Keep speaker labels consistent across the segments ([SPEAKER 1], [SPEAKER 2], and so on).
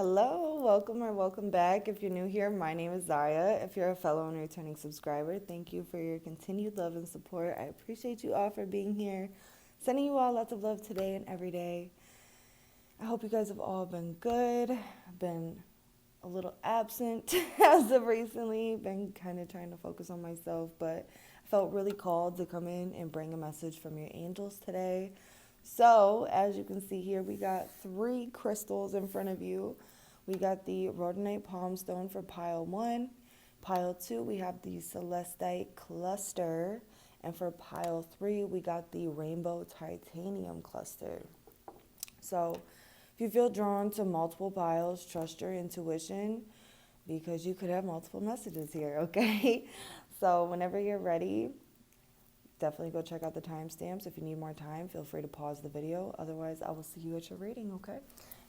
[SPEAKER 1] Hello, welcome or welcome back. If you're new here, my name is Ziya. If you're a fellow and returning subscriber, thank you for your continued love and support. I appreciate you all for being here. Sending you all lots of love today and every day. I hope you guys have all been good. I've been a little absent as of recently. Been kind of trying to focus on myself, but I felt really called to come in and bring a message from your angels today. So, as you can see here, we got 3 crystals in front of you. We got the Rhodonite Palm Stone for pile 1. Pile 2, we have the Celestite Cluster. And for pile 3, we got the Rainbow Titanium Cluster. So, if you feel drawn to multiple piles, trust your intuition because you could have multiple messages here, okay? So, whenever you're ready, definitely go check out the timestamps. If you need more time, feel free to pause the video. Otherwise, I will see you at your reading, okay?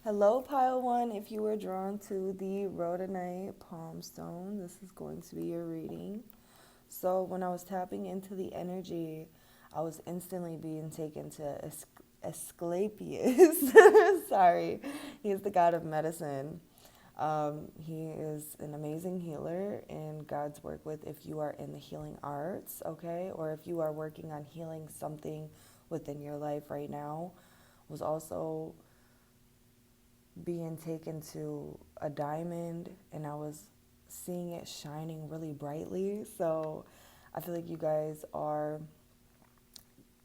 [SPEAKER 1] Hello, pile 1. If you were drawn to the Rhodonite Palm Stone, this is going to be your reading. So when I was tapping into the energy, I was instantly being taken to Asclepius. Sorry. He is the god of medicine. He is an amazing healer in God's work with if you are in the healing arts, okay? Or if you are working on healing something within your life right now. Was also being taken to a diamond and I was seeing it shining really brightly. So I feel like you guys are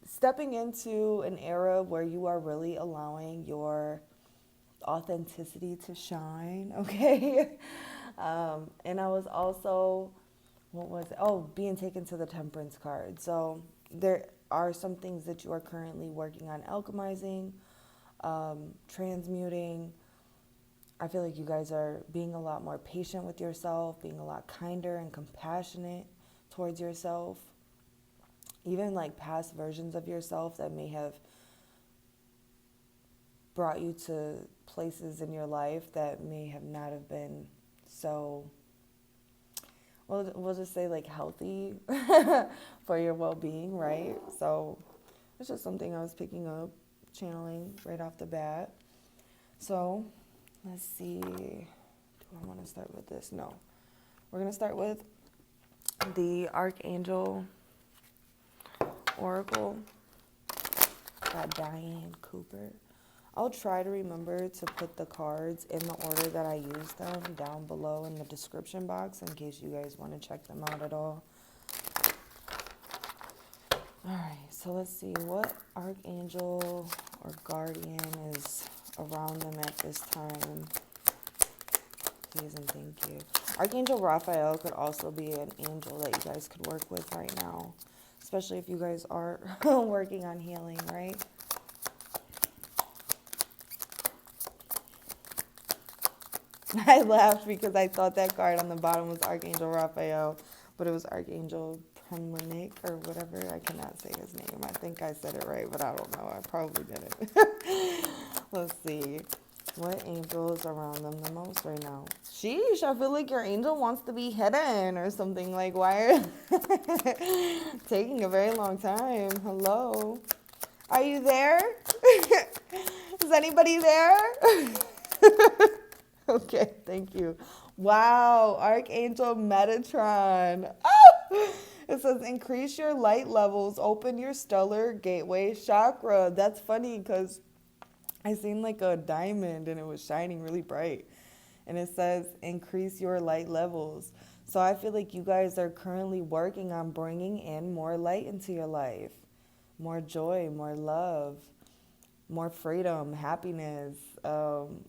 [SPEAKER 1] stepping into an era where you are really allowing your authenticity to shine, okay? And I was also, being taken to the Temperance card. So there are some things that you are currently working on alchemizing, transmuting. I feel like you guys are being a lot more patient with yourself, being a lot kinder and compassionate towards yourself. Even like past versions of yourself that may have brought you to places in your life that may have not have been so, well, we'll just say like healthy for your well-being, right? So it's just something I was picking up, channeling right off the bat. So let's see, do I want to start with this? No. We're going to start with the Archangel Oracle by Diane Cooper. I'll try to remember to put the cards in the order that I use them down below in the description box in case you guys want to check them out at all. Alright, so let's see what Archangel or Guardian is around them at this time. Please and thank you. Archangel Raphael could also be an angel that you guys could work with right now, especially if you guys are working on healing, right? I laughed because I thought that card on the bottom was Archangel Raphael, but it was Archangel Premlinic or whatever. I cannot say his name. I think I said it right, but I don't know. I probably didn't. Let's see. What angel is around them the most right now? Sheesh, I feel like your angel wants to be hidden or something. Like, why are taking a very long time? Hello? Are you there? Is anybody there? Okay, thank you. Wow, Archangel Metatron. Ah! It says increase your light levels, open your stellar gateway chakra. That's funny because I seen like a diamond and it was shining really bright. And it says increase your light levels. So I feel like you guys are currently working on bringing in more light into your life. More joy, more love, more freedom, happiness,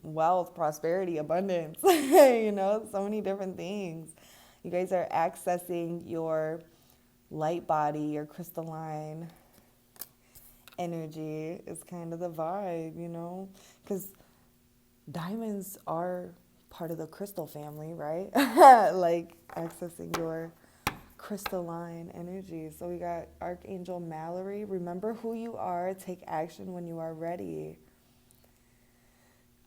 [SPEAKER 1] wealth, prosperity, abundance, you know, so many different things. You guys are accessing your light body, your crystalline energy is kind of the vibe, you know, because diamonds are part of the crystal family, right? Like accessing your crystalline energy. So we got Archangel Mallory. Remember who you are. Take action when you are ready.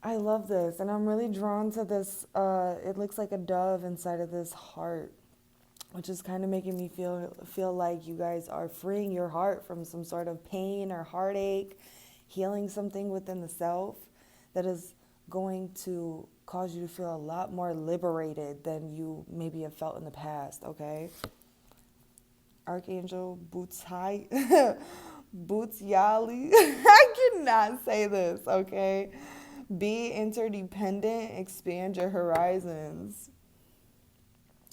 [SPEAKER 1] I love this, and I'm really drawn to this. It looks like a dove inside of this heart, which is kind of making me feel like you guys are freeing your heart from some sort of pain or heartache, healing something within the self that has going to cause you to feel a lot more liberated than you maybe have felt in the past, okay? Archangel Butai, Bootyali. I cannot say this, okay? Be interdependent, expand your horizons.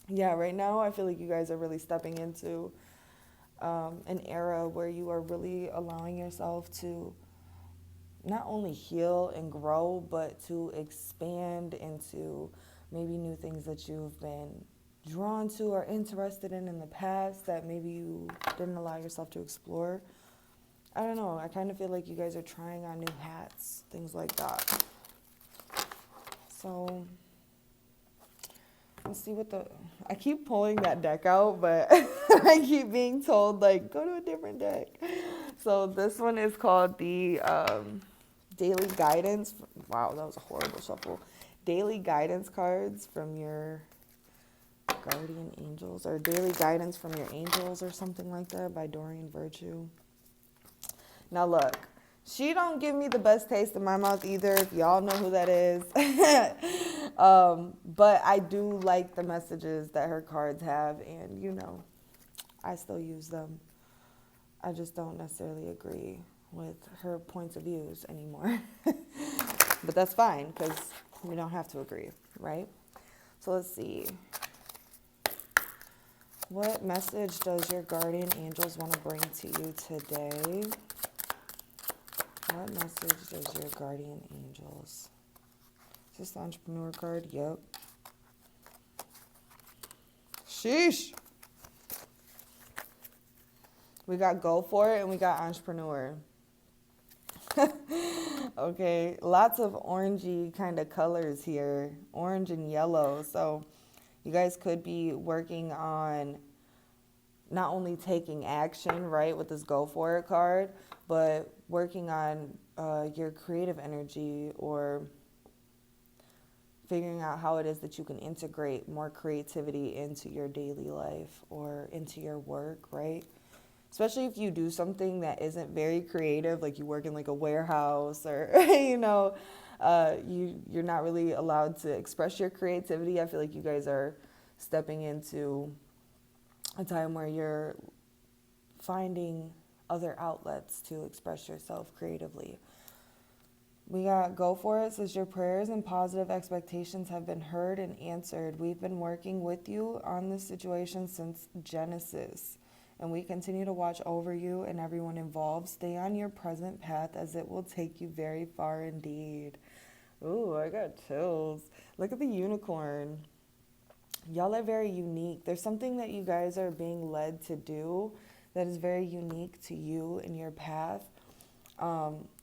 [SPEAKER 1] Yeah, right now I feel like you guys are really stepping into an era where you are really allowing yourself to not only heal and grow, but to expand into maybe new things that you've been drawn to or interested in the past that maybe you didn't allow yourself to explore. I don't know. I kind of feel like you guys are trying on new hats, things like that. So let's see what I keep pulling that deck out, but I keep being told, like, go to a different deck. So this one is called the Daily Guidance. Wow, that was a horrible shuffle. Daily Guidance cards from your guardian angels, or Daily Guidance from your angels, or something like that, by Dorian Virtue. Now look, she don't give me the best taste in my mouth either, if y'all know who that is. But I do like the messages that her cards have, and you know, I still use them. I just don't necessarily agree with her points of views anymore. But that's fine, because we don't have to agree, right? So let's see. What message does your guardian angels want to bring to you today? What message does your guardian angels? Is this the entrepreneur card? Yep. Sheesh. We got go for it and we got entrepreneur. Okay, lots of orangey kind of colors here, orange and yellow. So you guys could be working on not only taking action, right, with this go for it card, but working on your creative energy, or figuring out how it is that you can integrate more creativity into your daily life or into your work, right? Especially if you do something that isn't very creative, like you work in like a warehouse, or you know, you're not really allowed to express your creativity. I feel like you guys are stepping into a time where you're finding other outlets to express yourself creatively. We got go for it. Says your prayers and positive expectations have been heard and answered. We've been working with you on this situation since Genesis, and we continue to watch over you and everyone involved. Stay on your present path, as it will take you very far indeed. Ooh, I got chills. Look at the unicorn. Y'all are very unique. There's something that you guys are being led to do that is very unique to you in your path.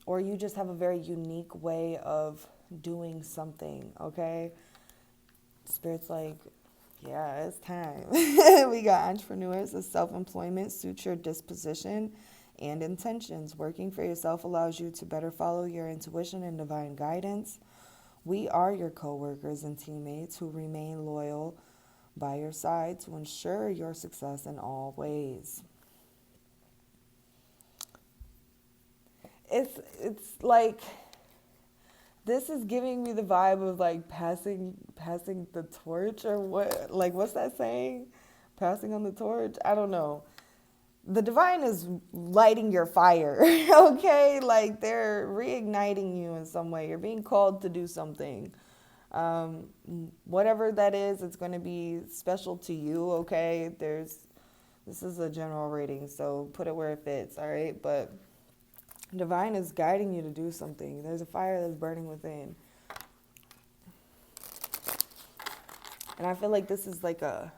[SPEAKER 1] Or you just have a very unique way of doing something, okay? Spirit's like, yeah, it's time. We got entrepreneurs. The self-employment suits your disposition and intentions. Working for yourself allows you to better follow your intuition and divine guidance. We are your co-workers and teammates who remain loyal by your side to ensure your success in all ways. It's like, this is giving me the vibe of like passing the torch, or what, like, what's that saying? Passing on the torch? I don't know. The divine is lighting your fire, okay? Like, they're reigniting you in some way. You're being called to do something. Whatever that is, it's going to be special to you, okay? This is a general reading, so put it where it fits, all right? But divine is guiding you to do something. There's a fire that's burning within. And I feel like this is like a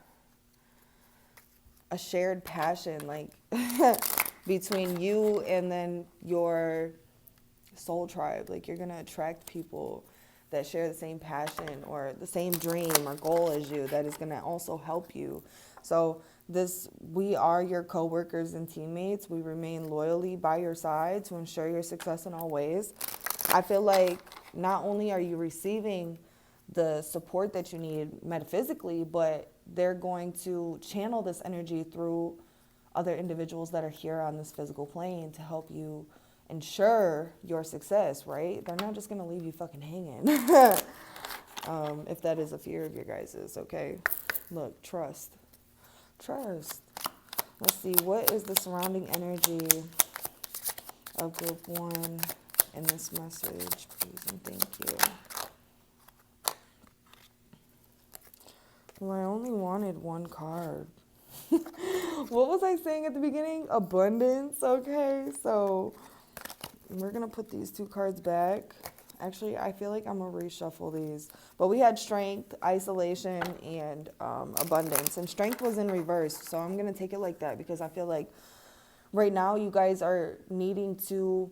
[SPEAKER 1] shared passion, like between you and then your soul tribe. Like, you're going to attract people that share the same passion or the same dream or goal as you, that is going to also help you. So we are your co-workers and teammates. We remain loyally by your side to ensure your success in all ways. I feel like not only are you receiving the support that you need metaphysically, but they're going to channel this energy through other individuals that are here on this physical plane to help you ensure your success, right? They're not just going to leave you fucking hanging. If that is a fear of your guys's, okay? Look, trust. Trust. Let's see, what is the surrounding energy of group 1 in this message, please and thank you. Well, I only wanted one card. What was I saying at the beginning? Abundance, okay? So we're going to put these 2 cards back. Actually, I feel like I'm going to reshuffle these. But we had strength, isolation, and abundance. And strength was in reverse. So I'm going to take it like that because I feel like right now you guys are needing to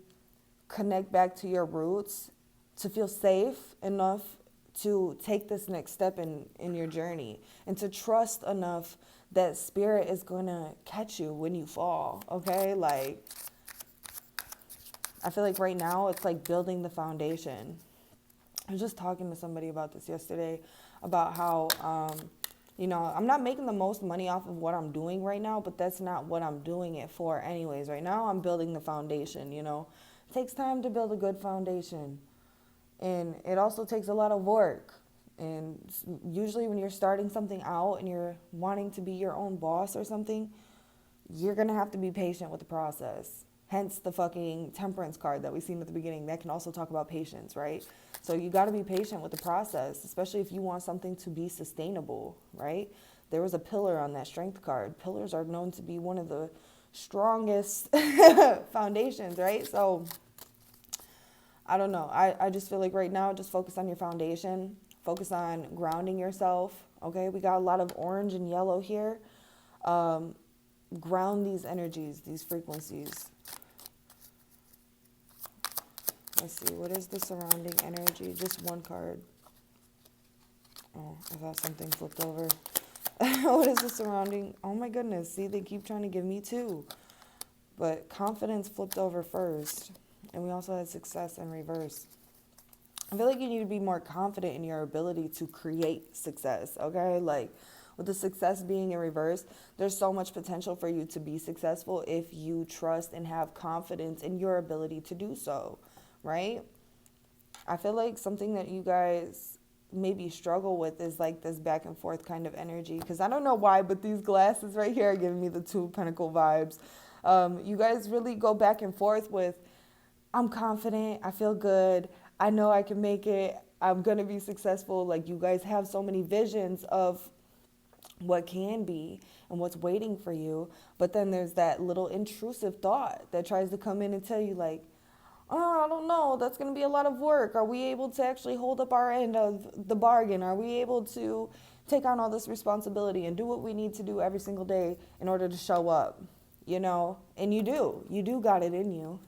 [SPEAKER 1] connect back to your roots to feel safe enough to take this next step in your journey and to trust enough that spirit is going to catch you when you fall, okay? Like, I feel like right now it's like building the foundation. I was just talking to somebody about this yesterday, about how, I'm not making the most money off of what I'm doing right now, but that's not what I'm doing it for anyways. Right now I'm building the foundation, It takes time to build a good foundation. And it also takes a lot of work. And usually when you're starting something out and you're wanting to be your own boss or something, you're going to have to be patient with the process. Hence the fucking temperance card that we seen at the beginning. That can also talk about patience, right? So you got to be patient with the process, especially if you want something to be sustainable, right? There was a pillar on that strength card. Pillars are known to be one of the strongest foundations, right? So I don't know. I just feel like right now, just focus on your foundation. Focus on grounding yourself, okay? We got a lot of orange and yellow here. Ground these energies, these frequencies. Let's see, what is the surrounding energy? Just one card. Oh, I thought something flipped over. What is the surrounding? Oh my goodness, see, they keep trying to give me 2. But confidence flipped over first. And we also had success in reverse. I feel like you need to be more confident in your ability to create success, okay? Like, with the success being in reverse, there's so much potential for you to be successful if you trust and have confidence in your ability to do so, right? I feel like something that you guys maybe struggle with is like this back and forth kind of energy, because I don't know why, but these glasses right here are giving me the 2 pentacle vibes. You guys really go back and forth with, I'm confident, I feel good, I know I can make it, I'm going to be successful. Like, you guys have so many visions of what can be and what's waiting for you. But then there's that little intrusive thought that tries to come in and tell you like, oh, I don't know, that's going to be a lot of work. Are we able to actually hold up our end of the bargain? Are we able to take on all this responsibility and do what we need to do every single day in order to show up? And you do got it in you.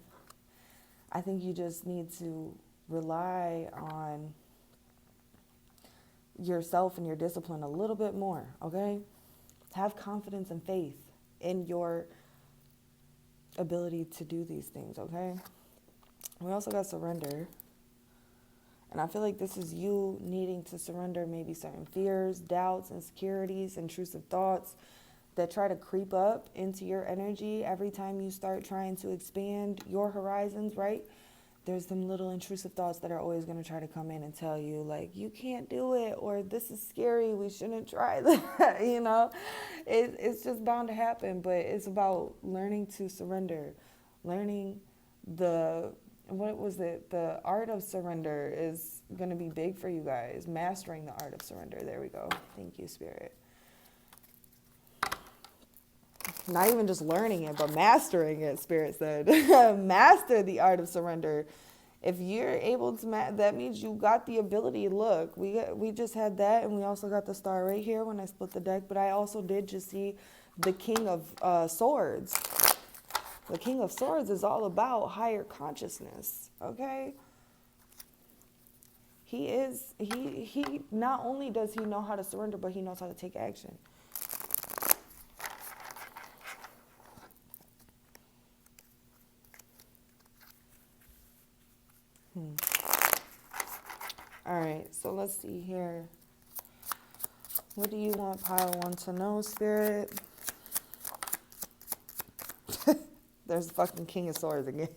[SPEAKER 1] I think you just need to rely on yourself and your discipline a little bit more, okay? Have confidence and faith in your ability to do these things, okay? We also got surrender. And I feel like this is you needing to surrender maybe certain fears, doubts, insecurities, intrusive thoughts that try to creep up into your energy every time you start trying to expand your horizons, right? There's them little intrusive thoughts that are always going to try to come in and tell you, like, you can't do it, or this is scary, we shouldn't try that, It's just bound to happen, but it's about learning to surrender, learning the art of surrender is going to be big for you guys. Mastering the art of surrender. There we go. Thank you, Spirit. Not even just learning it, but mastering it, Spirit said. Master the art of surrender. If you're able to, that means you got the ability. Look, we just had that, and we also got the star right here when I split the deck, but I also did just see the King of Swords. The King of Swords is all about higher consciousness, okay? He not only does he know how to surrender, but he knows how to take action. All right, so let's see here. What do you want pile 1 to know, Spirit? There's fucking King of Swords again.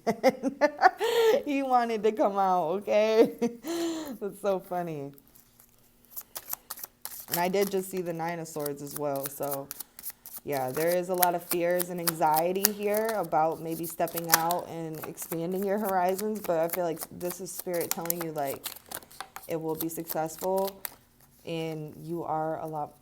[SPEAKER 1] He wanted to come out, okay? That's so funny. And I did just see the Nine of Swords as well. So, yeah, there is a lot of fears and anxiety here about maybe stepping out and expanding your horizons. But I feel like this is Spirit telling you, like, it will be successful. And you are a lot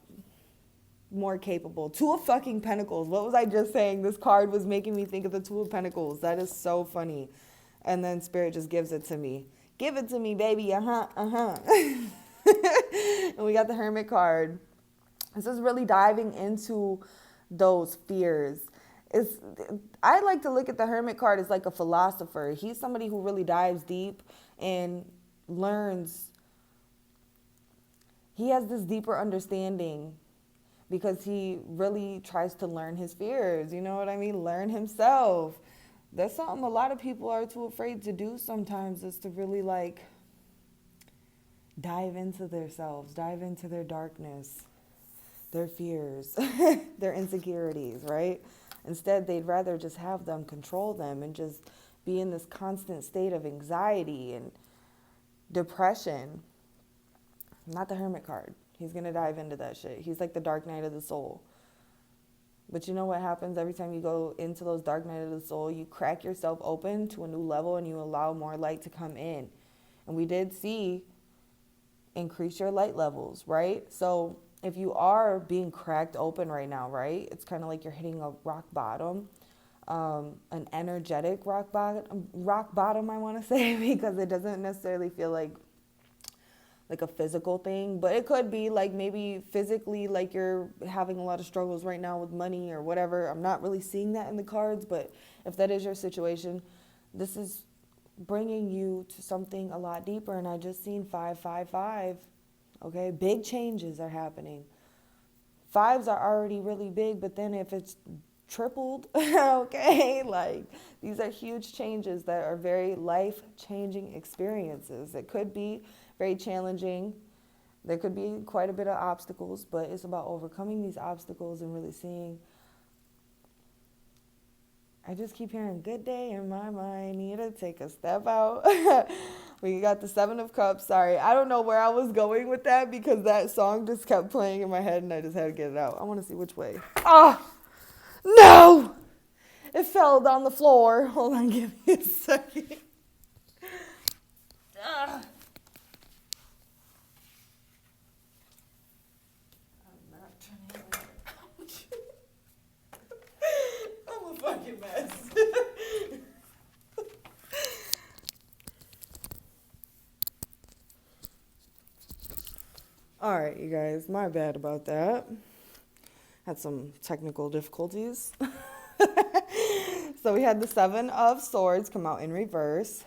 [SPEAKER 1] more capable. Two of fucking Pentacles. What was I just saying? This card was making me think of the Two of Pentacles. That is so funny. And then Spirit just gives it to me. Give it to me, baby. And we got the Hermit card. This is really diving into those fears. I like to look at the Hermit card as like a philosopher. He's somebody who really dives deep and learns. He has this deeper understanding because he really tries to learn his fears. You know what I mean? Learn himself. That's something a lot of people are too afraid to do sometimes, is to really like dive into themselves, dive into their darkness, their fears, their insecurities, right? Instead, they'd rather just have them control them and just be in this constant state of anxiety and depression. Not the Hermit card. He's going to dive into that shit. He's like the dark night of the soul. But you know what happens every time you go into those dark night of the soul? You crack yourself open to a new level and you allow more light to come in. And we did see increase your light levels, right? So if you are being cracked open right now, right? It's kind of like you're hitting a rock bottom, an energetic rock bottom, I want to say, because it doesn't necessarily feel like a physical thing, but it could be like maybe physically, like you're having a lot of struggles right now with money or whatever. I'm not really seeing that in the cards, but if that is your situation, this is bringing you to something a lot deeper. And I just seen 555. Okay, big changes are happening. Fives are already really big, but then if it's tripled, okay, like these are huge changes that are very life-changing experiences. It could be very challenging. There could be quite a bit of obstacles, but it's about overcoming these obstacles and really seeing. I just keep hearing good day in my mind. Need to take a step out. We got the Seven of Cups. Sorry, I don't know where I was going with that because that song just kept playing in my head and I just had to get it out. I want to see which way. Ah, no! It fell down the floor. Hold on, give me a second. Ah. I'm a fucking mess. All right, you guys, my bad about that. Had some technical difficulties. So we had the Seven of Swords come out in reverse.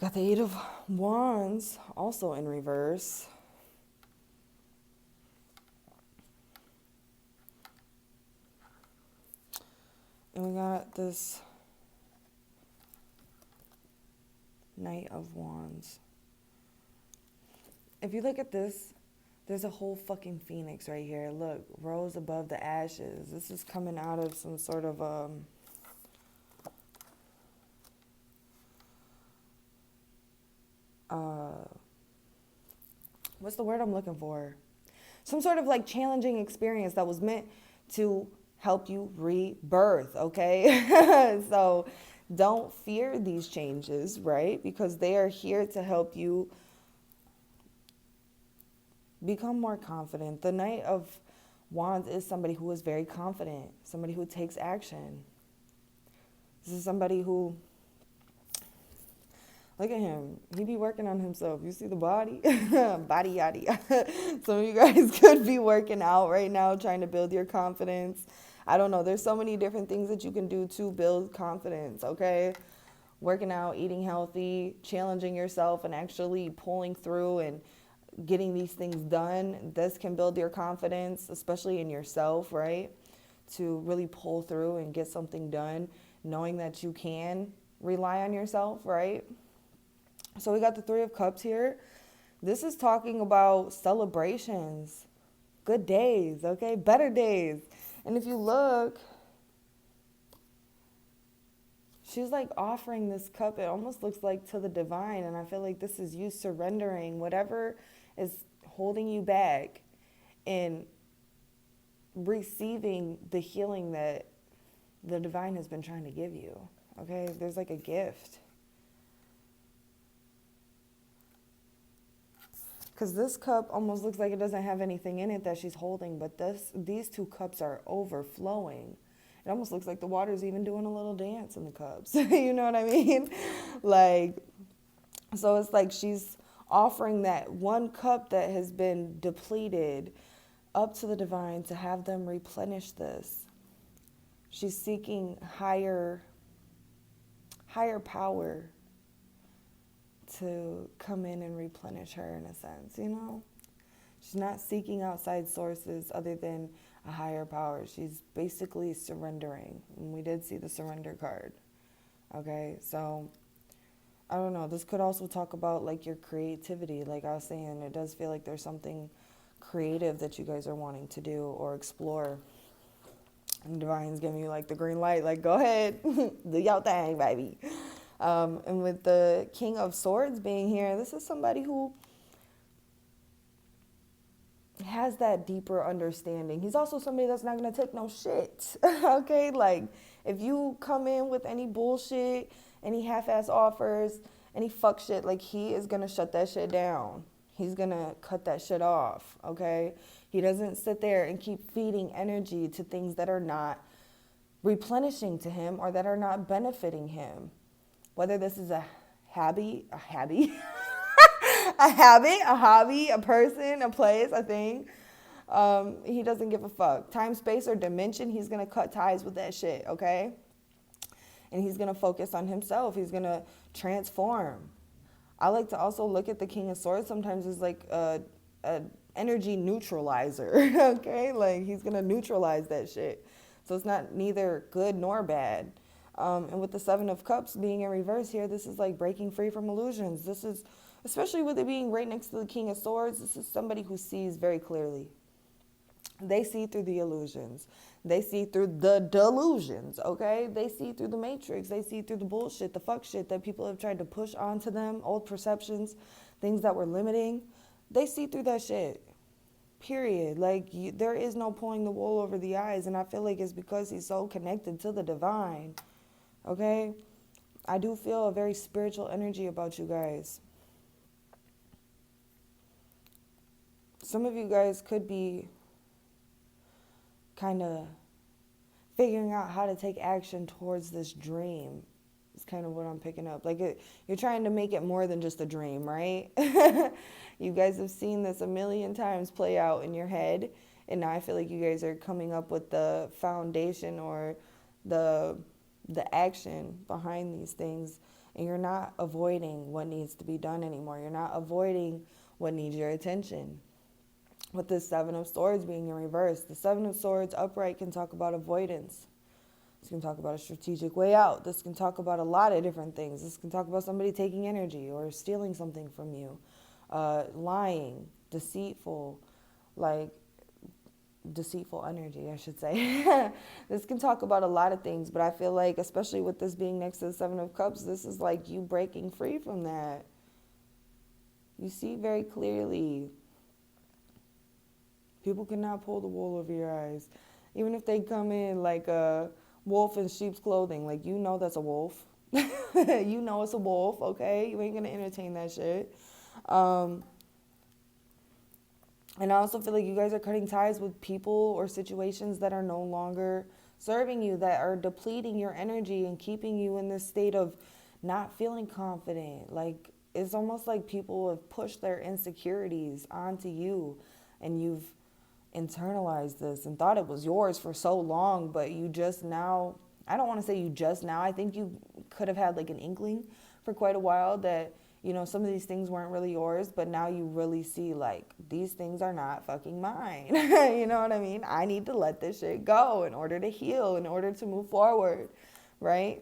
[SPEAKER 1] Got the Eight of Wands also in reverse. And we got this Knight of Wands. If you look at this, there's a whole fucking phoenix right here. Look, rose above the ashes. This is coming out of some sort of what's the word I'm looking for? Some sort of like challenging experience that was meant to help you rebirth, okay? So don't fear these changes, right? Because they are here to help you become more confident. The Knight of Wands is somebody who is very confident, somebody who takes action. This is somebody who, look at him. He be working on himself. You see the body? Body yaddy. Some of you guys could be working out right now, trying to build your confidence. I don't know. There's so many different things that you can do to build confidence, okay? Working out, eating healthy, challenging yourself, and actually pulling through and getting these things done. This can build your confidence, especially in yourself, right? To really pull through and get something done, knowing that you can rely on yourself, right? So we got the Three of Cups here. This is talking about celebrations, good days, okay? Better days. And if you look, she's like offering this cup. It almost looks like to the divine. And I feel like this is you surrendering whatever is holding you back and receiving the healing that the divine has been trying to give you. Okay, there's like a gift. Because this cup almost looks like it doesn't have anything in it that she's holding, but these two cups are overflowing. It almost looks like the water's even doing a little dance in the cups. You know what I mean? Like, so it's like she's offering that one cup that has been depleted up to the divine to have them replenish this. She's seeking higher power to come in and replenish her, in a sense, you know? She's not seeking outside sources other than a higher power. She's basically surrendering. And we did see the surrender card. Okay, so I don't know. This could also talk about like your creativity. Like I was saying, it does feel like there's something creative that you guys are wanting to do or explore. And Divine's giving you like the green light, like go ahead, do your thing, baby. And with the King of Swords being here, this is somebody who has that deeper understanding. He's also somebody that's not going to take no shit. Okay, like if you come in with any bullshit, any half-ass offers, any fuck shit, like he is going to shut that shit down. He's going to cut that shit off, okay? He doesn't sit there and keep feeding energy to things that are not replenishing to him or that are not benefiting him. Whether this is a hobby, a habit, a person, a place, a thing. He doesn't give a fuck. Time, space, or dimension, he's going to cut ties with that shit, okay? And he's going to focus on himself. He's going to transform. I like to also look at the King of Swords sometimes as like a energy neutralizer, okay? Like he's going to neutralize that shit. So it's not neither good nor bad. And with the Seven of Cups being in reverse here, this is like breaking free from illusions. This is, especially with it being right next to the King of Swords, this is somebody who sees very clearly. They see through the illusions. They see through the delusions, okay? They see through the matrix. They see through the bullshit, the fuck shit that people have tried to push onto them, old perceptions, things that were limiting. They see through that shit, period. Like, there is no pulling the wool over the eyes, and I feel like it's because he's so connected to the divine. Okay, I do feel a very spiritual energy about you guys. Some of you guys could be kind of figuring out how to take action towards this dream. It's kind of what I'm picking up. Like you're trying to make it more than just a dream, right? You guys have seen this a million times play out in your head. And now I feel like you guys are coming up with the foundation or the action behind these things, and you're not avoiding what needs to be done anymore. You're not avoiding what needs your attention. With the Seven of Swords being in reverse, the Seven of Swords upright can talk about avoidance. This can talk about a strategic way out. This can talk about a lot of different things. This can talk about somebody taking energy or stealing something from you, lying, deceitful energy, I should say. This can talk about a lot of things, but I feel like, especially with this being next to the Seven of Cups, this is like you breaking free from that. You see very clearly. People cannot pull the wool over your eyes. Even if they come in like a wolf in sheep's clothing, like you know that's a wolf. You know it's a wolf, okay? You ain't gonna entertain that shit. And I also feel like you guys are cutting ties with people or situations that are no longer serving you, that are depleting your energy and keeping you in this state of not feeling confident. Like, it's almost like people have pushed their insecurities onto you, and you've internalized this and thought it was yours for so long, but you just now, I don't want to say you just now, I think you could have had like an inkling for quite a while that, you know, some of these things weren't really yours, but now you really see like, these things are not fucking mine. You know what I mean? I need to let this shit go in order to heal, in order to move forward, right?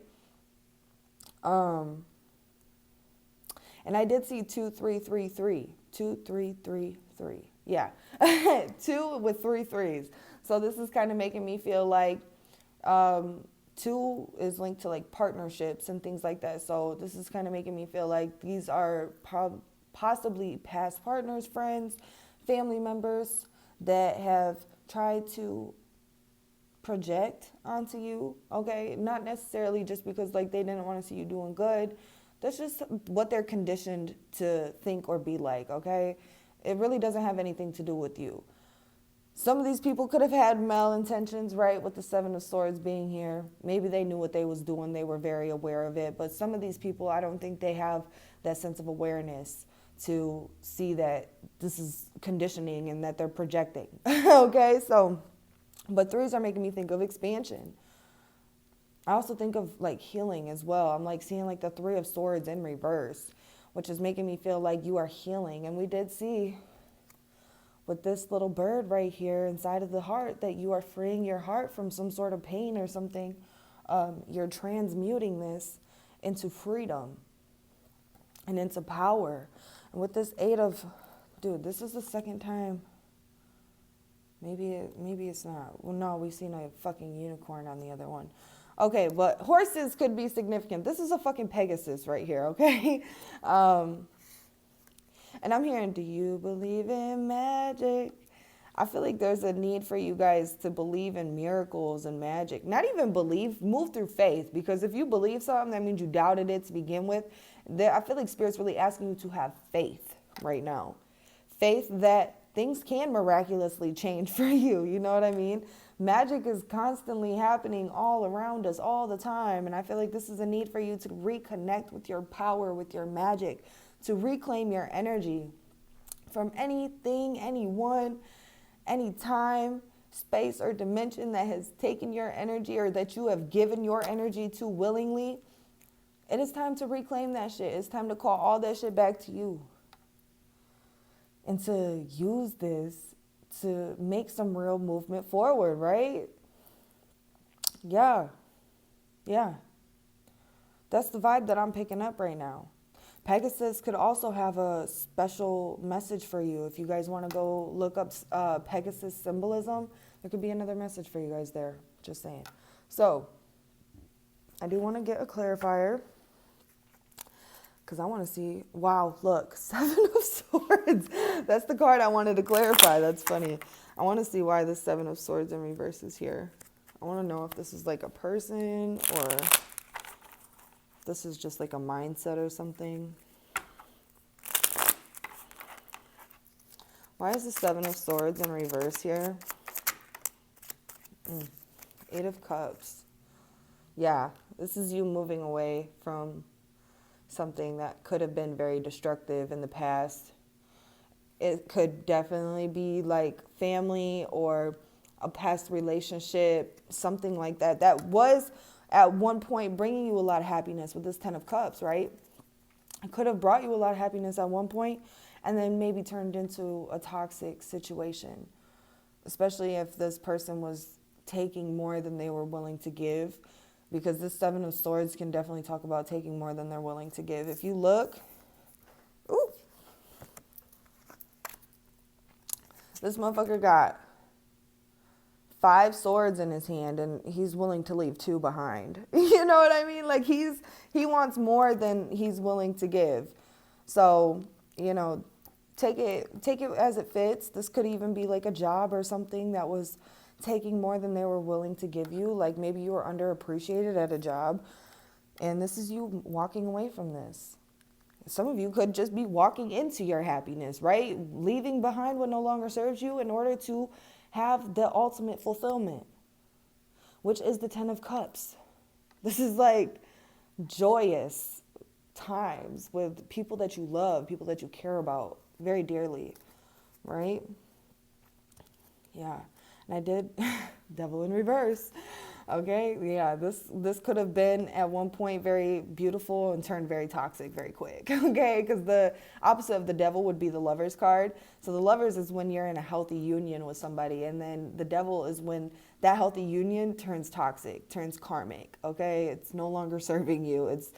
[SPEAKER 1] And I did see 2333. 2333. Yeah. 2 with 3 threes. So this is kind of making me feel like 2 is linked to like partnerships and things like that. So this is kind of making me feel like these are possibly past partners, friends, family members that have tried to project onto you, okay? Not necessarily just because like they didn't want to see you doing good. That's just what they're conditioned to think or be like, okay? It really doesn't have anything to do with you. Some of these people could have had malintentions, right, with the 7 of Swords being here. Maybe they knew what they was doing. They were very aware of it. But some of these people, I don't think they have that sense of awareness to see that this is conditioning and that they're projecting, okay? So, but 3s are making me think of expansion. I also think of like healing as well. I'm like seeing like the 3 of Swords in reverse, which is making me feel like you are healing. And we did see with this little bird right here inside of the heart that you are freeing your heart from some sort of pain or something. You're transmuting this into freedom and into power. And with this 8 of, dude, this is the second time. Maybe it's not. Well, no, we've seen a fucking unicorn on the other one. Okay, but horses could be significant. This is a fucking Pegasus right here, okay? And I'm hearing, do you believe in magic? I feel like there's a need for you guys to believe in miracles and magic. Not even believe, move through faith. Because if you believe something, that means you doubted it to begin with. I feel like Spirit's really asking you to have faith right now. Faith that things can miraculously change for you. You know what I mean? Magic is constantly happening all around us all the time. And I feel like this is a need for you to reconnect with your power, with your magic, to reclaim your energy from anything, anyone, any time, space, or dimension that has taken your energy or that you have given your energy to willingly. It is time to reclaim that shit. It's time to call all that shit back to you. And to use this to make some real movement forward, right? Yeah. That's the vibe that I'm picking up right now. Pegasus could also have a special message for you. If you guys want to go look up Pegasus symbolism, there could be another message for you guys there. Just saying. So, I do want to get a clarifier. Because I want to see, wow, look, 7 of Swords. That's the card I wanted to clarify. That's funny. I want to see why the 7 of Swords in reverse is here. I want to know if this is like a person or this is just like a mindset or something. Why is the 7 of Swords in reverse here? 8 of Cups. Yeah, this is you moving away from something that could have been very destructive in the past. It could definitely be like family or a past relationship, something like that. That was at one point bringing you a lot of happiness with this 10 of Cups, right? It could have brought you a lot of happiness at one point and then maybe turned into a toxic situation, especially if this person was taking more than they were willing to give. Because this 7 of Swords can definitely talk about taking more than they're willing to give. If you look, ooh, this motherfucker got 5 swords in his hand and he's willing to leave 2 behind. You know what I mean? Like he wants more than he's willing to give. So, you know, take it as it fits. This could even be like a job or something that was taking more than they were willing to give you. Like maybe you were underappreciated at a job and this is you walking away from this. Some of you could just be walking into your happiness, right? Leaving behind what no longer serves you in order to have the ultimate fulfillment, which is the 10 of Cups. This is like joyous times with people that you love, people that you care about very dearly, right? Yeah. And I did Devil in reverse. Okay, yeah, this could have been at one point very beautiful and turned very toxic very quick. Okay, because the opposite of the Devil would be the Lovers card. So the Lovers is when you're in a healthy union with somebody, and then the Devil is when that healthy union turns toxic, turns karmic. Okay, it's no longer serving you, it's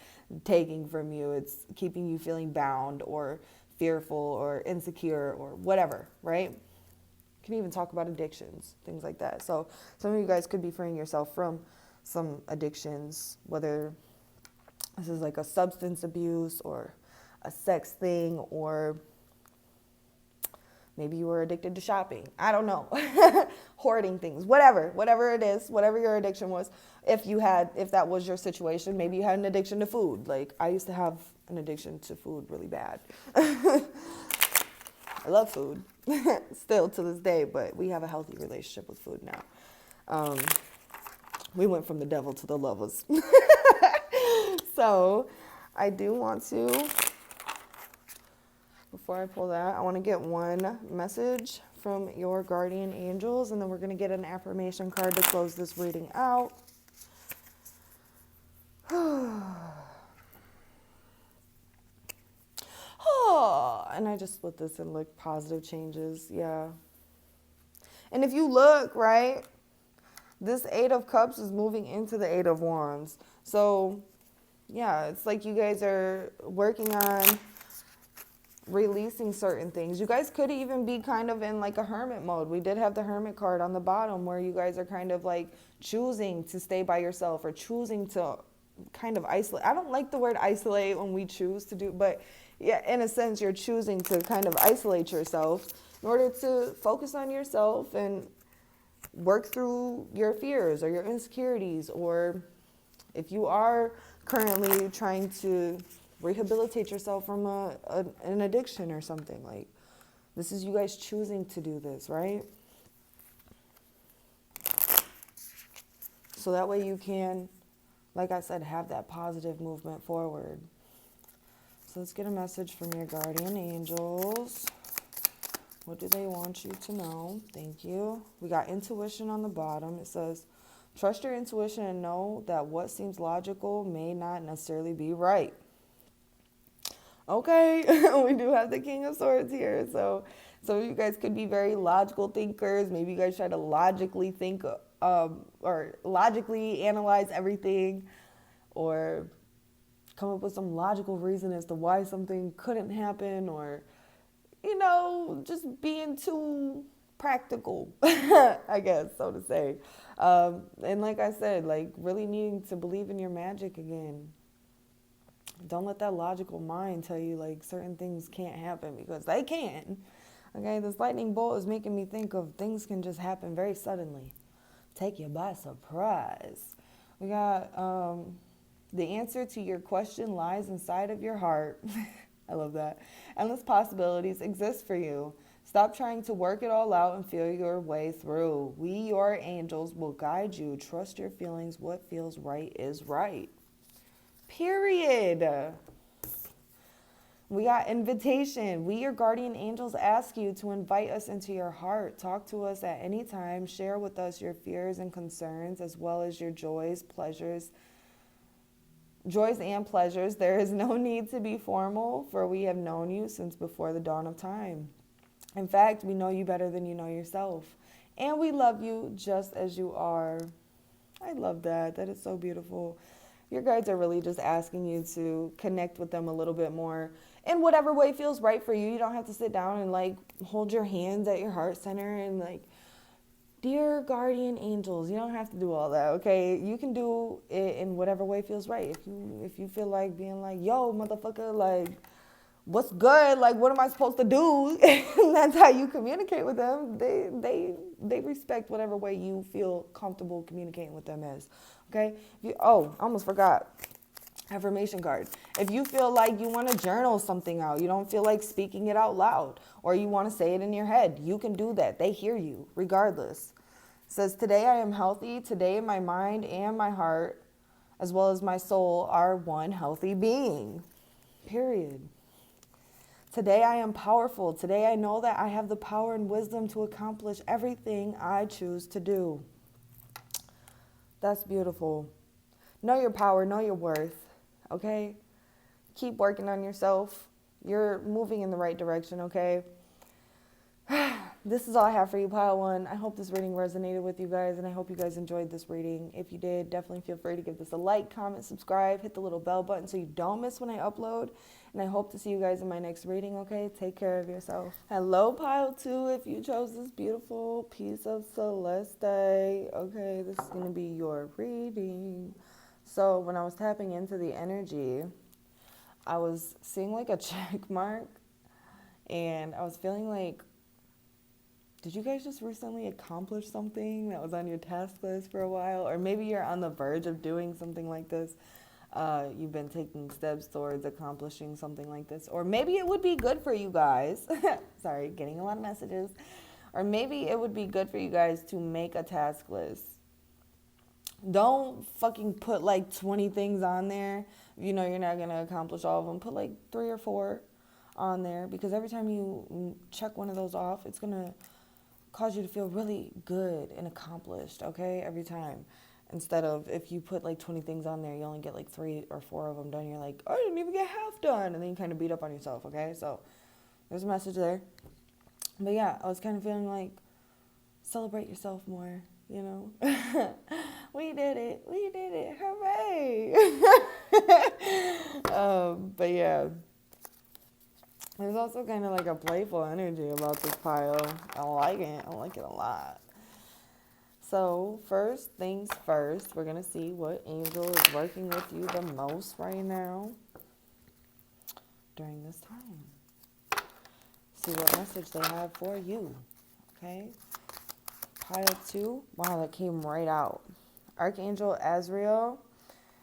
[SPEAKER 1] taking from you, it's keeping you feeling bound or fearful or insecure or whatever, right? Can even talk about addictions, things like that. So some of you guys could be freeing yourself from some addictions, whether this is like a substance abuse or a sex thing, or maybe you were addicted to shopping. I don't know. Hoarding things, whatever it is, whatever your addiction was. If that was your situation, maybe you had an addiction to food. Like I used to have an addiction to food really bad. I love food still to this day, but we have a healthy relationship with food now. We went from the devil to the lovers. So I do want to, before I pull that, I want to get one message from your guardian angels, and then we're going to get an affirmation card to close this reading out. And I just split this in like positive changes. Yeah. And if you look, right, this 8 of Cups is moving into the 8 of Wands. So yeah, it's like you guys are working on releasing certain things. You guys could even be kind of in like a hermit mode. We did have the Hermit card on the bottom, where you guys are kind of like choosing to stay by yourself, or choosing to kind of isolate. I don't like the word isolate when we choose to do, but yeah, in a sense, you're choosing to kind of isolate yourself in order to focus on yourself and work through your fears or your insecurities, or if you are currently trying to rehabilitate yourself from an addiction or something. Like, this is you guys choosing to do this, right? So that way you can, like I said, have that positive movement forward. So let's get a message from your guardian angels. What do they want you to know? Thank you. We got intuition on the bottom. It says, trust your intuition and know that what seems logical may not necessarily be right. Okay, we do have the King of Swords here. So you guys could be very logical thinkers. Maybe you guys try to logically think or logically analyze everything, or come up with some logical reason as to why something couldn't happen, or, you know, just being too practical, I guess, so to say. And like I said, like really needing to believe in your magic again. Don't let that logical mind tell you like certain things can't happen, because they can. Okay, this lightning bolt is making me think of things can just happen very suddenly. Take you by surprise. We got the answer to your question lies inside of your heart. I love that. Endless possibilities exist for you. Stop trying to work it all out and feel your way through. We, your angels, will guide you. Trust your feelings. What feels right is right. Period. We got invitation. We, your guardian angels, ask you to invite us into your heart. Talk to us at any time. Share with us your fears and concerns, as well as your joys and pleasures. There is no need to be formal, for we have known you since before the dawn of time. In fact, we know you better than you know yourself. And we love you just as you are. I love that. That is so beautiful. Your guides are really just asking you to connect with them a little bit more in whatever way feels right for you. You don't have to sit down and like hold your hands at your heart center and like, dear guardian angels. You don't have to do all that, okay? You can do it in whatever way feels right. If you feel like being like, yo, motherfucker, like, what's good? Like, what am I supposed to do? And that's how you communicate with them. They respect whatever way you feel comfortable communicating with them as. Okay? I almost forgot. Affirmation card. If you feel like you want to journal something out, you don't feel like speaking it out loud, or you want to say it in your head, you can do that. They hear you regardless. It says, today I am healthy. Today my mind and my heart, as well as my soul, are one healthy being. Period. Today I am powerful. Today I know that I have the power and wisdom to accomplish everything I choose to do. That's beautiful. Know your power, know your worth, okay? Keep working on yourself. You're moving in the right direction, okay? This is all I have for you, pile one. I hope this reading resonated with you guys, and I hope you guys enjoyed this reading. If you did, definitely feel free to give this a like, comment, subscribe, hit the little bell button so you don't miss when I upload. And I hope to see you guys in my next reading, okay? Take care of yourself. Hello, pile two, if you chose this beautiful piece of Celestite. Okay, this is going to be your reading. So when I was tapping into the energy, I was seeing like a check mark, and I was feeling like, did you guys just recently accomplish something that was on your task list for a while? Or maybe you're on the verge of doing something like this. You've been taking steps towards accomplishing something like this. Or maybe it would be good for you guys. Sorry, getting a lot of messages. Or maybe it would be good for you guys to make a task list. Don't fucking put like 20 things on there. You know you're not going to accomplish all of them. Put like 3 or 4 on there. Because every time you check one of those off, it's going to cause you to feel really good and accomplished, okay, every time. Instead of, if you put like 20 things on there, you only get like 3 or 4 of them done. You're like, oh, I didn't even get half done. And then you kind of beat up on yourself, okay? So there's a message there. But yeah, I was kind of feeling like, celebrate yourself more, you know? We did it. We did it. Hooray. But yeah. There's also kind of like a playful energy about this pile. I like it. I like it a lot. So first things first, we're going to see what angel is working with you the most right now during this time. See what message they have for you. Okay? Pile 2. Wow, that came right out. Archangel Azrael,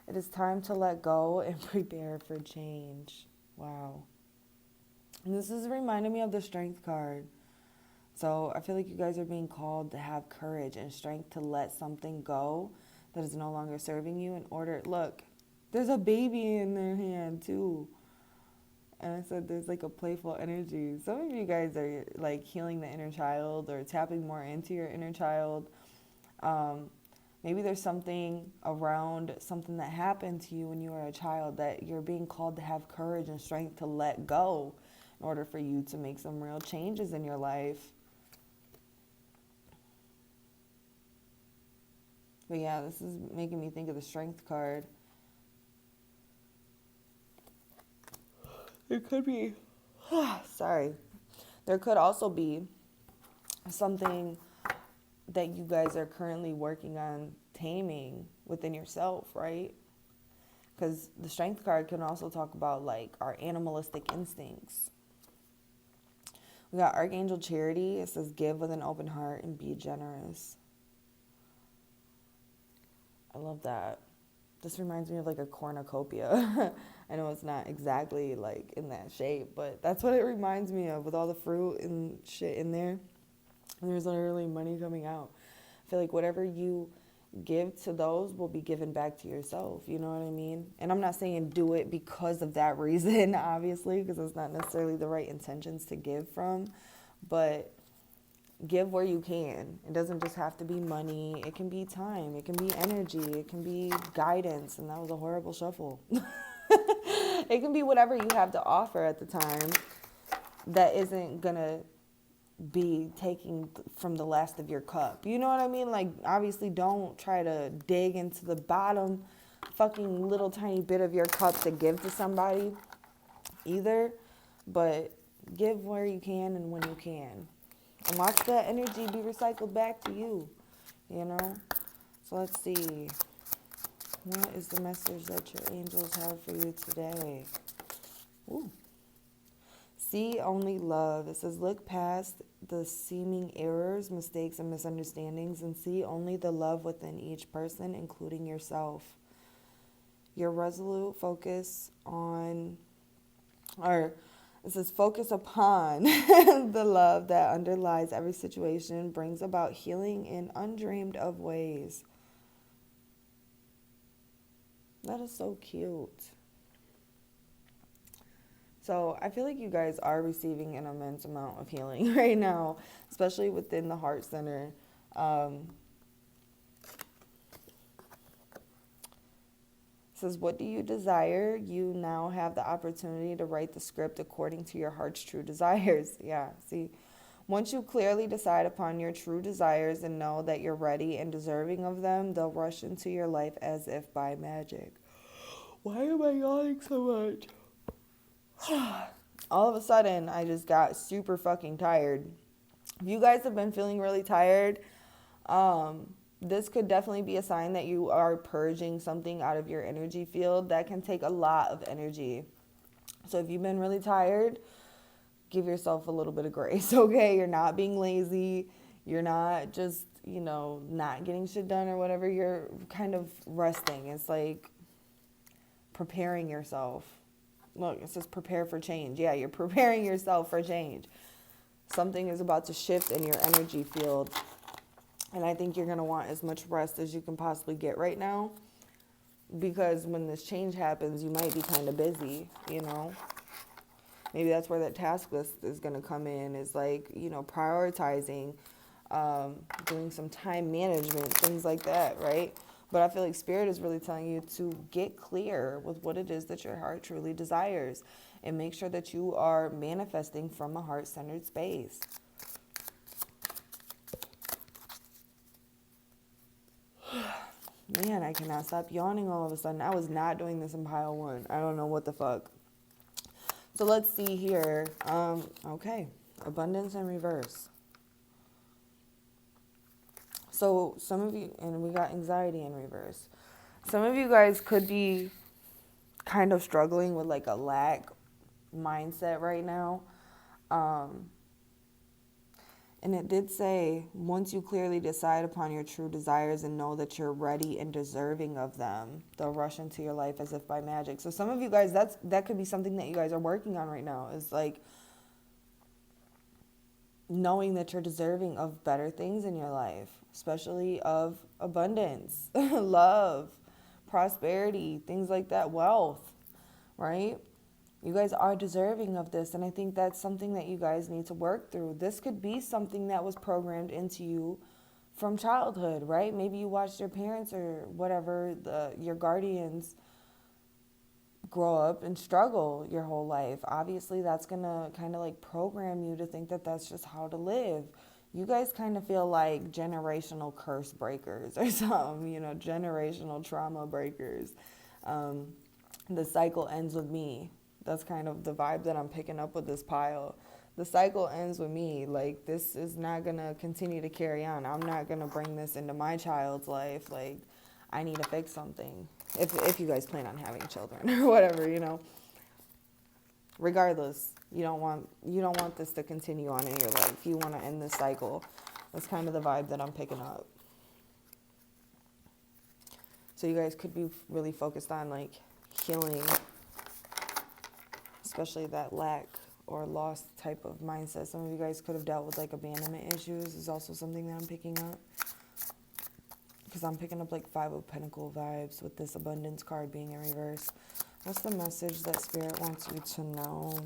[SPEAKER 1] it is time to let go and prepare for change. Wow. And this is reminding me of the Strength card. So I feel like you guys are being called to have courage and strength to let something go that is no longer serving you in order. Look, there's a baby in their hand too. And I said there's like a playful energy. Some of you guys are like healing the inner child or tapping more into your inner child. Maybe there's something around something that happened to you when you were a child that you're being called to have courage and strength to let go in order for you to make some real changes in your life. But yeah, this is making me think of the Strength card. There could be, there could also be something that you guys are currently working on taming within yourself, right? Because the Strength card can also talk about like our animalistic instincts. We got Archangel Charity. It says, give with an open heart and be generous. I love that. This reminds me of like a cornucopia. I know it's not exactly like in that shape, but that's what it reminds me of, with all the fruit and shit in there. And there's literally money coming out. I feel like whatever you give to those will be given back to yourself. You know what I mean? And I'm not saying do it because of that reason, obviously, because it's not necessarily the right intentions to give from. But give where you can. It doesn't just have to be money. It can be time. It can be energy. It can be guidance. And that was a horrible shuffle. It can be whatever you have to offer at the time that isn't going to be taking from the last of your cup. You know what I mean? Like, obviously don't try to dig into the bottom fucking little tiny bit of your cup to give to somebody either. But give where you can and when you can. And watch that energy be recycled back to you, you know? So let's see. What is the message that your angels have for you today? Ooh. See only love. It says, look past the seeming errors, mistakes, and misunderstandings and see only the love within each person, including yourself. Your resolute focus on, or it says, focus upon the love that underlies every situation, brings about healing in undreamed of ways. That is so cute. So I feel like you guys are receiving an immense amount of healing right now, especially within the heart center. It says, what do you desire? You now have the opportunity to write the script according to your heart's true desires. Yeah, see, Once you clearly decide upon your true desires and know that you're ready and deserving of them, they'll rush into your life as if by magic. Why am I yawning so much? All of a sudden, I just got super fucking tired. If you guys have been feeling really tired, this could definitely be a sign that you are purging something out of your energy field that can take a lot of energy. So if you've been really tired, give yourself a little bit of grace, okay? You're not being lazy. You're not just, not getting shit done or whatever. You're kind of resting. It's like preparing yourself. Look, it says prepare for change. Yeah, you're preparing yourself for change. Something is about to shift in your energy field. And I think you're going to want as much rest as you can possibly get right now. Because when this change happens, you might be kind of busy, Maybe that's where that task list is going to come in, is like, prioritizing, doing some time management, things like that, right? But I feel like Spirit is really telling you to get clear with what it is that your heart truly desires and make sure that you are manifesting from a heart-centered space. Man, I cannot stop yawning all of a sudden. I was not doing this in pile 1. I don't know what the fuck. So let's see here. Okay, abundance in reverse. So some of you, and we got anxiety in reverse. Some of you guys could be kind of struggling with like a lack mindset right now. And it did say, once you clearly decide upon your true desires and know that you're ready and deserving of them, they'll rush into your life as if by magic. So some of you guys, that could be something that you guys are working on right now, is like knowing that you're deserving of better things in your life, especially of abundance, love, prosperity, things like that, wealth, right? You guys are deserving of this, and I think that's something that you guys need to work through. This could be something that was programmed into you from childhood, right? Maybe you watched your parents or whatever, your guardians, grow up and struggle your whole life. Obviously, that's going to kind of like program you to think that that's just how to live. You guys kind of feel like generational curse breakers or something, generational trauma breakers. The cycle ends with me. That's kind of the vibe that I'm picking up with this pile. The cycle ends with me. Like, this is not going to continue to carry on. I'm not going to bring this into my child's life. Like, I need to fix something. If you guys plan on having children or whatever, Regardless, you don't want this to continue on in your life. You want to end this cycle. That's kind of the vibe that I'm picking up. So you guys could be really focused on like healing, especially that lack or lost type of mindset. Some of you guys could have dealt with like abandonment issues is also something that I'm picking up. Because I'm picking up like 5 of Pentacles vibes with this abundance card being in reverse. What's the message that Spirit wants you to know?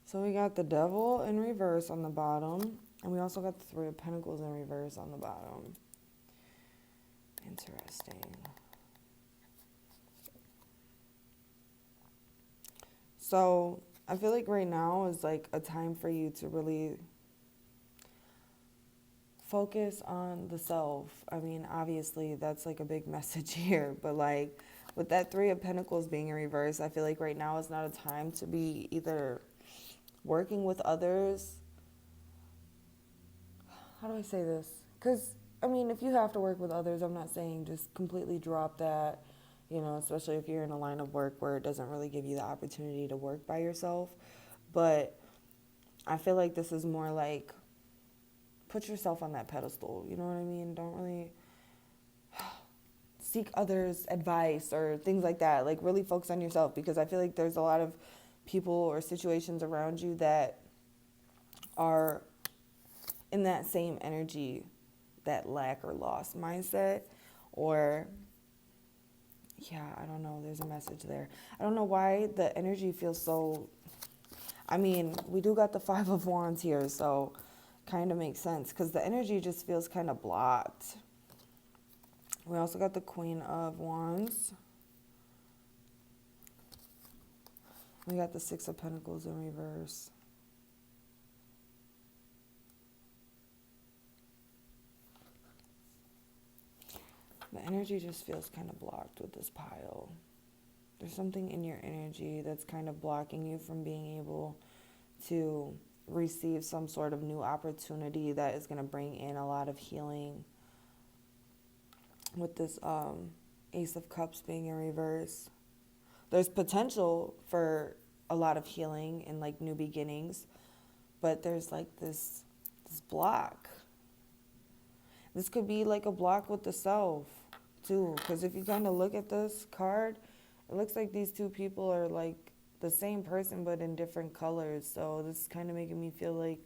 [SPEAKER 1] So we got the Devil in reverse on the bottom. And we also got the 3 of Pentacles in reverse on the bottom. Interesting. So I feel like right now is like a time for you to really focus on the self. I mean, obviously that's like a big message here, but like with that 3 of Pentacles being in reverse, I feel like right now is not a time to be either working with others. How do I say this? Because, I mean, if you have to work with others, I'm not saying just completely drop that, especially if you're in a line of work where it doesn't really give you the opportunity to work by yourself. But I feel like this is more like put yourself on that pedestal, you know what I mean? Don't really seek others' advice or things like that. Like, really focus on yourself, because I feel like there's a lot of people or situations around you that are in that same energy, that lack or loss mindset, or I don't know, there's a message there. I don't know why the energy feels so, we do got the 5 of Wands here, so kind of makes sense, because the energy just feels kind of blocked. We also got the Queen of Wands. We got the Six of Pentacles in reverse. The energy just feels kind of blocked with this pile. There's something in your energy that's kind of blocking you from being able to receive some sort of new opportunity that is going to bring in a lot of healing. With this Ace of Cups being in reverse, there's potential for a lot of healing and like new beginnings, but there's like this block. This could be like a block with the self too, because if you kind of look at this card, it looks like these two people are like the same person but in different colors. So this is kind of making me feel like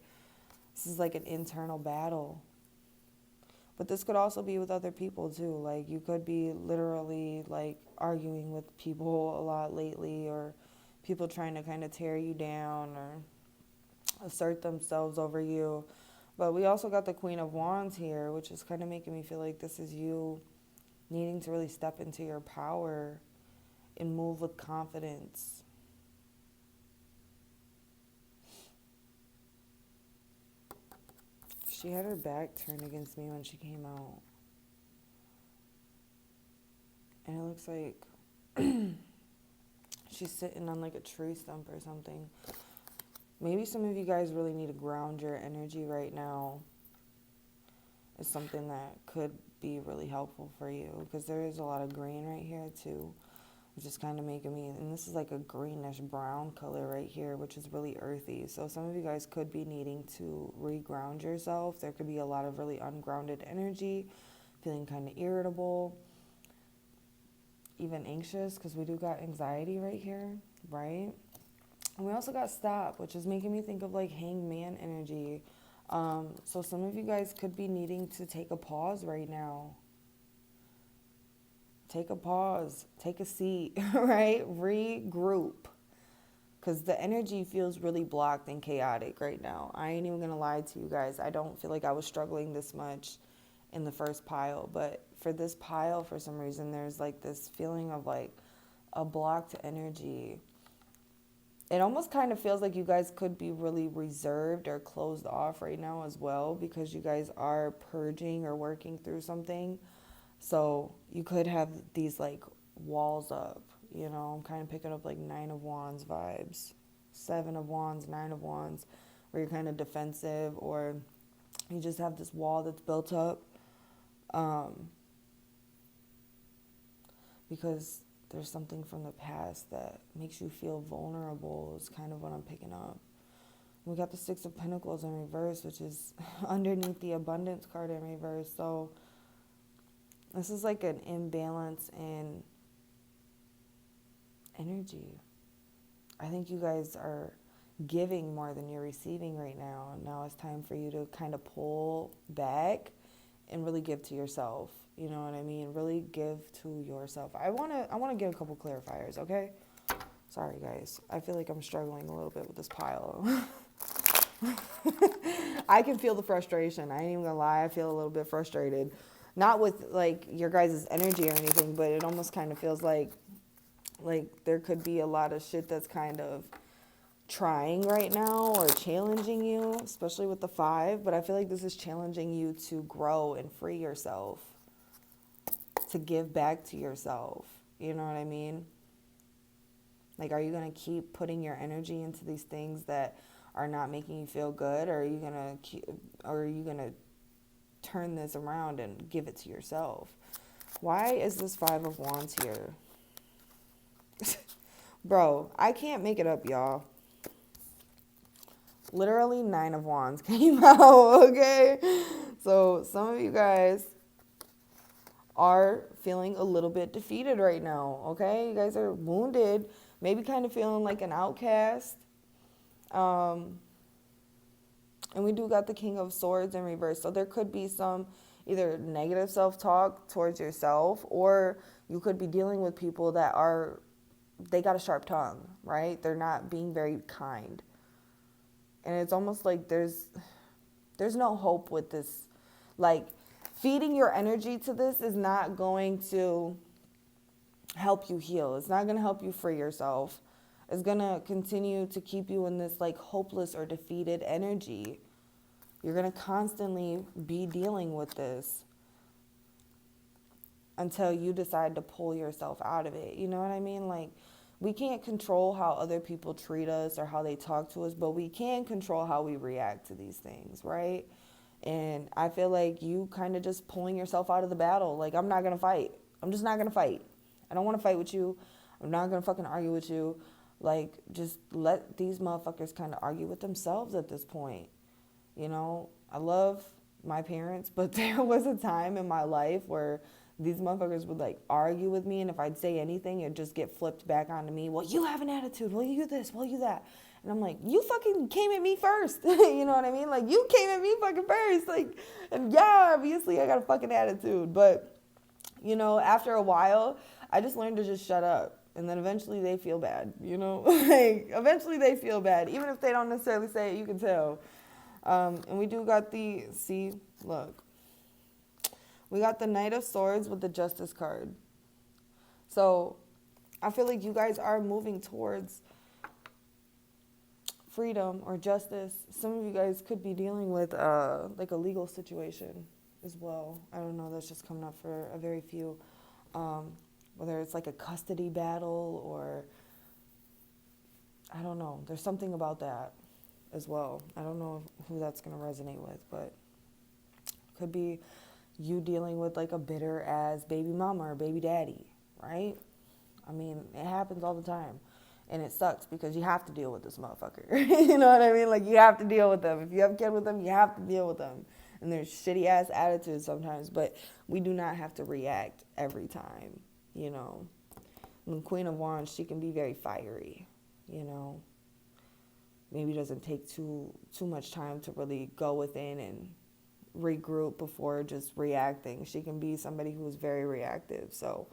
[SPEAKER 1] this is like an internal battle. But this could also be with other people too. Like you could be literally like arguing with people a lot lately, or people trying to kind of tear you down or assert themselves over you. But we also got the Queen of Wands here, which is kind of making me feel like this is you needing to really step into your power and move with confidence. She had her back turned against me when she came out. And it looks like she's sitting on like a tree stump or something. Maybe some of you guys really need to ground your energy right now. It's something that could be really helpful for you, because there is a lot of green right here too, which is kind of making me, and this is like a greenish brown color right here, which is really earthy. So some of you guys could be needing to reground yourself. There could be a lot of really ungrounded energy, feeling kind of irritable, even anxious, because we do got anxiety right here, right? And we also got stop, which is making me think of like hangman energy. So some of you guys could be needing to take a pause right now. Take a pause, take a seat, right? Regroup. Because the energy feels really blocked and chaotic right now. I ain't even going to lie to you guys. I don't feel like I was struggling this much in the first pile. But for this pile, for some reason, there's like this feeling of like a blocked energy. It almost kind of feels like you guys could be really reserved or closed off right now as well, because you guys are purging or working through something. So you could have these like walls up, you know. I'm kind of picking up like 9 of Wands vibes, 7 of Wands, 9 of Wands, where you're kind of defensive, or you just have this wall that's built up because there's something from the past that makes you feel vulnerable is kind of what I'm picking up. We got the Six of Pentacles in reverse, which is underneath the Abundance card in reverse. So this is like an imbalance in energy. I think you guys are giving more than you're receiving right now. Now it's time for you to kind of pull back and really give to yourself. You know what I mean? Really give to yourself. I wanna get a couple clarifiers, okay? Sorry guys. I feel like I'm struggling a little bit with this pile. I can feel the frustration. I ain't even gonna lie, I feel a little bit frustrated. Not with like your guys' energy or anything, but it almost kind of feels like there could be a lot of shit that's kind of trying right now or challenging you, especially with the 5. But I feel like this is challenging you to grow and free yourself, to give back to yourself. You know what I mean? Like, are you going to keep putting your energy into these things that are not making you feel good, or are you going to turn this around and give it to yourself? Why is this 5 of Wands here? Bro, I can't make it up, y'all. Literally 9 of Wands came out, okay? So some of you guys are feeling a little bit defeated right now, okay? You guys are wounded, maybe kind of feeling like an outcast. And we do got the King of Swords in reverse. So there could be some either negative self-talk towards yourself, or you could be dealing with people that they got a sharp tongue, right? They're not being very kind. And it's almost like there's no hope with this. Like, feeding your energy to this is not going to help you heal. It's not going to help you free yourself. It's going to continue to keep you in this like hopeless or defeated energy. You're going to constantly be dealing with this until you decide to pull yourself out of it. You know what I mean? Like, we can't control how other people treat us or how they talk to us, but we can control how we react to these things, right? And I feel like you kind of just pulling yourself out of the battle. Like, I'm not going to fight. I'm just not going to fight. I don't want to fight with you. I'm not going to fucking argue with you. Like, just let these motherfuckers kind of argue with themselves at this point. You know, I love my parents, but there was a time in my life where these motherfuckers would like argue with me, and if I'd say anything, it'd just get flipped back onto me. Well, you have an attitude. Well, you this. Well, you that. And I'm like, you fucking came at me first. You know what I mean? Like, you came at me fucking first. Like, and yeah, obviously I got a fucking attitude. But, you know, after a while, I just learned to just shut up. And then eventually they feel bad, you know? Like, eventually they feel bad. Even if they don't necessarily say it, you can tell. And we do got the, see, look. We got the Knight of Swords with the Justice card. So I feel like you guys are moving towards freedom or justice. Some of you guys could be dealing with like a legal situation as well. I don't know, that's just coming up for a very few. Whether it's like a custody battle or, I don't know. There's something about that as well. I don't know who that's going to resonate with, but it could be you dealing with like a bitter ass baby mama or baby daddy, right? I mean, it happens all the time. And it sucks because you have to deal with this motherfucker. You know what I mean? Like, you have to deal with them. If you have a kid with them, you have to deal with them. And there's shitty ass attitudes sometimes, but we do not have to react every time, you know. And the Queen of Wands, she can be very fiery, you know. Maybe doesn't take too much time to really go within and regroup before just reacting. She can be somebody who is very reactive. So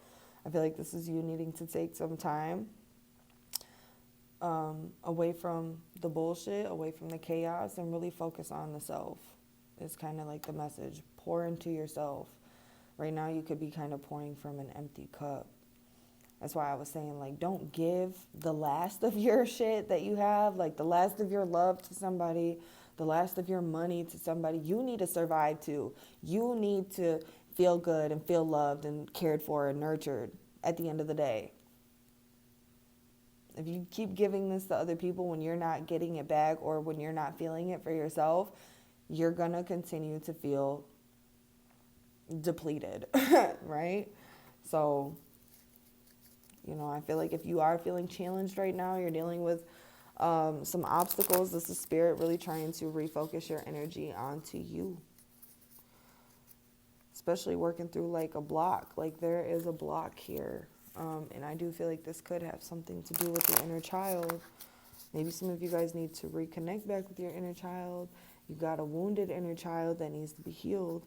[SPEAKER 1] I feel like this is you needing to take some time away from the bullshit, away from the chaos, and really focus on the self. It's kind of like the message. Pour into yourself. Right now you could be kind of pouring from an empty cup. That's why I was saying, like, don't give the last of your shit that you have, like the last of your love to somebody, the last of your money to somebody. You need to survive too. You need to feel good and feel loved and cared for and nurtured at the end of the day. If you keep giving this to other people when you're not getting it back or when you're not feeling it for yourself, you're going to continue to feel depleted, right? So, you know, I feel like if you are feeling challenged right now, you're dealing with some obstacles. This is Spirit really trying to refocus your energy onto you. Especially working through like a block. Like, there is a block here. And I do feel like this could have something to do with the inner child. Maybe some of you guys need to reconnect back with your inner child. You got a wounded inner child that needs to be healed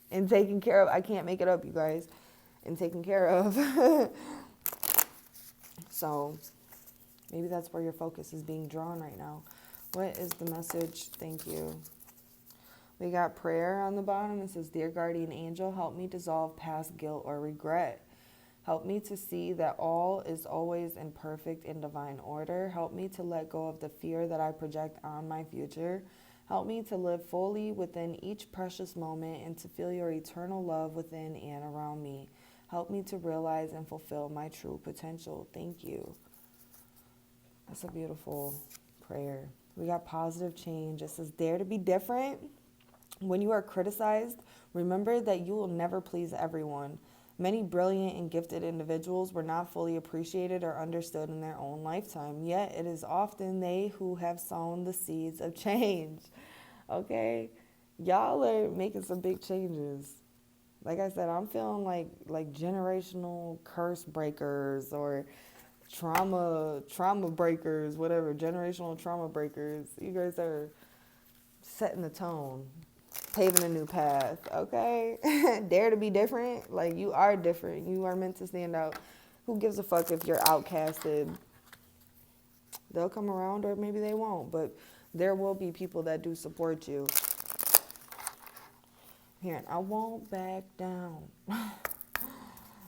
[SPEAKER 1] and taken care of. I can't make it up, you guys. And taken care of. So maybe that's where your focus is being drawn right now. What is the message? Thank you. We got prayer on the bottom. It says, Dear Guardian Angel, help me dissolve past guilt or regret. Help me to see that all is always in perfect and divine order. Help me to let go of the fear that I project on my future. Help me to live fully within each precious moment and to feel your eternal love within and around me. Help me to realize and fulfill my true potential. Thank you. That's a beautiful prayer. We got positive change. It says, dare to be different. When you are criticized, remember that you will never please everyone. Many brilliant and gifted individuals were not fully appreciated or understood in their own lifetime, yet it is often they who have sown the seeds of change. Okay? Y'all are making some big changes. Like I said, I'm feeling like generational curse breakers or trauma breakers, whatever, generational trauma breakers. You guys are setting the tone. Paving a new path, okay? Dare to be different. Like, you are different. You are meant to stand out. Who gives a fuck if you're outcasted? They'll come around or maybe they won't. But there will be people that do support you. Here, I won't back down.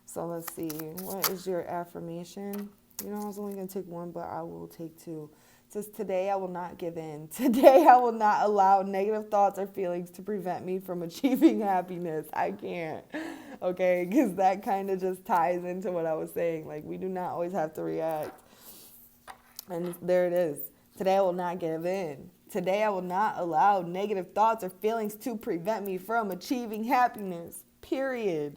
[SPEAKER 1] So let's see. What is your affirmation? You know, I was only going to take one, but I will take two. It says, today I will not give in. Today I will not allow negative thoughts or feelings to prevent me from achieving happiness. I can't. Okay? Because that kind of just ties into what I was saying. Like, we do not always have to react. And there it is. Today I will not give in. Today I will not allow negative thoughts or feelings to prevent me from achieving happiness. Period.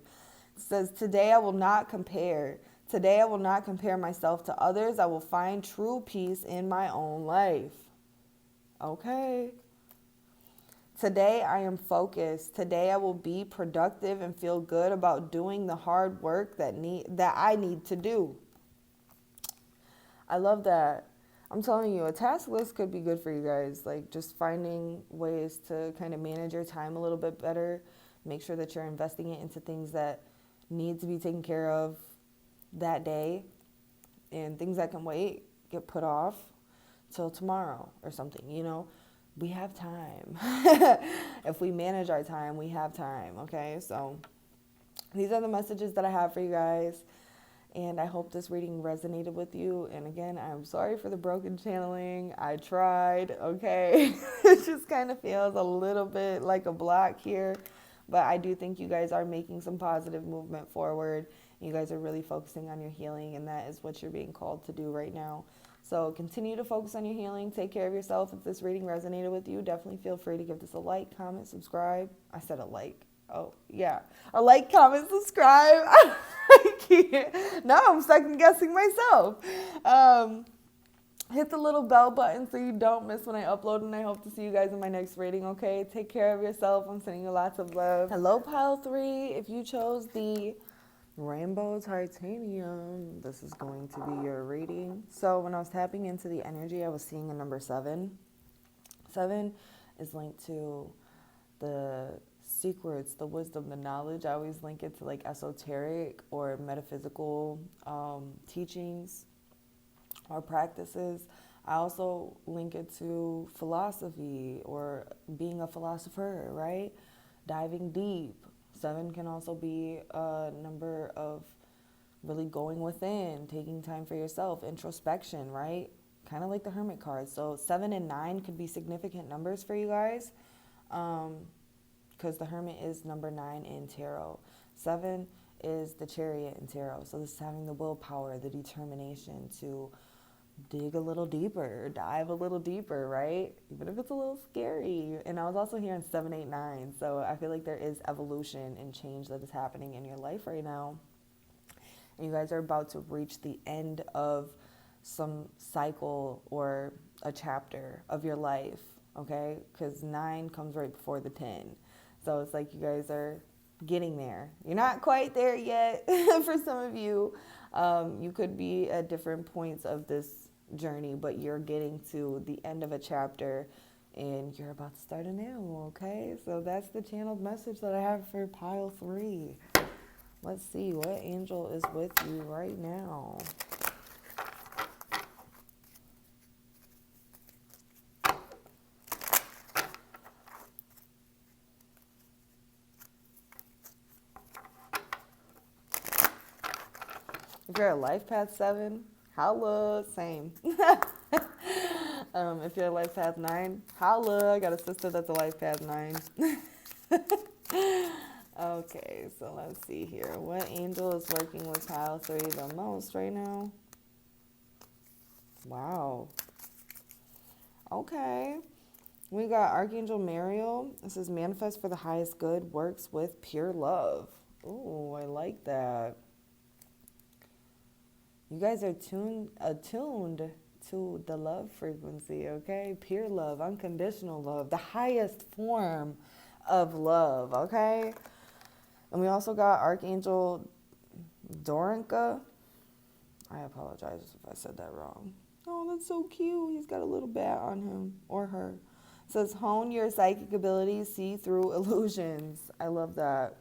[SPEAKER 1] It says, today I will not compare. Today I will not compare myself to others. I will find true peace in my own life. Okay. Today I am focused. Today I will be productive and feel good about doing the hard work that I need to do. I love that. I'm telling you, a task list could be good for you guys. Like, just finding ways to kind of manage your time a little bit better. Make sure that you're investing it into things that need to be taken care of that day, and things that can wait get put off till tomorrow or something. You know, we have time. If we manage our time, we have time. Okay, so these are the messages that I have for you guys. And I hope this reading resonated with you. And again, I'm sorry for the broken channeling. I tried, okay? It just kind of feels a little bit like a block here. But I do think you guys are making some positive movement forward. You guys are really focusing on your healing, and that is what you're being called to do right now. So continue to focus on your healing. Take care of yourself. If this reading resonated with you, definitely feel free to give this a like, comment, subscribe. I said a like. Oh, yeah. A like, comment, subscribe. I can't. Now I'm second guessing myself. Hit the little bell button so you don't miss when I upload, and I hope to see you guys in my next reading, okay? Take care of yourself. I'm sending you lots of love. Hello, Pile 3. If you chose the Rainbow Titanium, this is going to be your reading. So when I was tapping into the energy, I was seeing a number 7. 7 is linked to the secrets, the wisdom, the knowledge. I always link it to like esoteric or metaphysical teachings or practices. I also link it to philosophy or being a philosopher, right? Diving deep. 7 can also be a number of really going within, taking time for yourself, introspection, right? Kind of like the Hermit card. So 7 and 9 could be significant numbers for you guys. Because the Hermit is number 9 in tarot. 7 is the Chariot in tarot. So this is having the willpower, the determination to dig a little deeper, dive a little deeper, right? Even if it's a little scary. And I was also hearing 7, 8, 9. So I feel like there is evolution and change that is happening in your life right now. And you guys are about to reach the end of some cycle or a chapter of your life, okay? Because 9 comes right before the 10. So it's like you guys are getting there. You're not quite there yet. For some of you, you could be at different points of this journey, but you're getting to the end of a chapter and you're about to start anew, okay? So that's the channeled message that I have for Pile 3. Let's see what angel is with you right now. If you're a life path 7, holla, same. If you're a life path 9, holla, I got a sister that's a life path 9. Okay, so let's see here. What angel is working with Pile 3 the most right now? Wow. Okay. We got Archangel Mariel. It says, manifest for the highest good, works with pure love. Ooh, I like that. You guys are attuned to the love frequency, okay? Pure love, unconditional love, the highest form of love, okay? And we also got Archangel Dorinka. I apologize if I said that wrong. Oh, that's so cute. He's got a little bat on him or her. It says, hone your psychic abilities, see through illusions. I love that.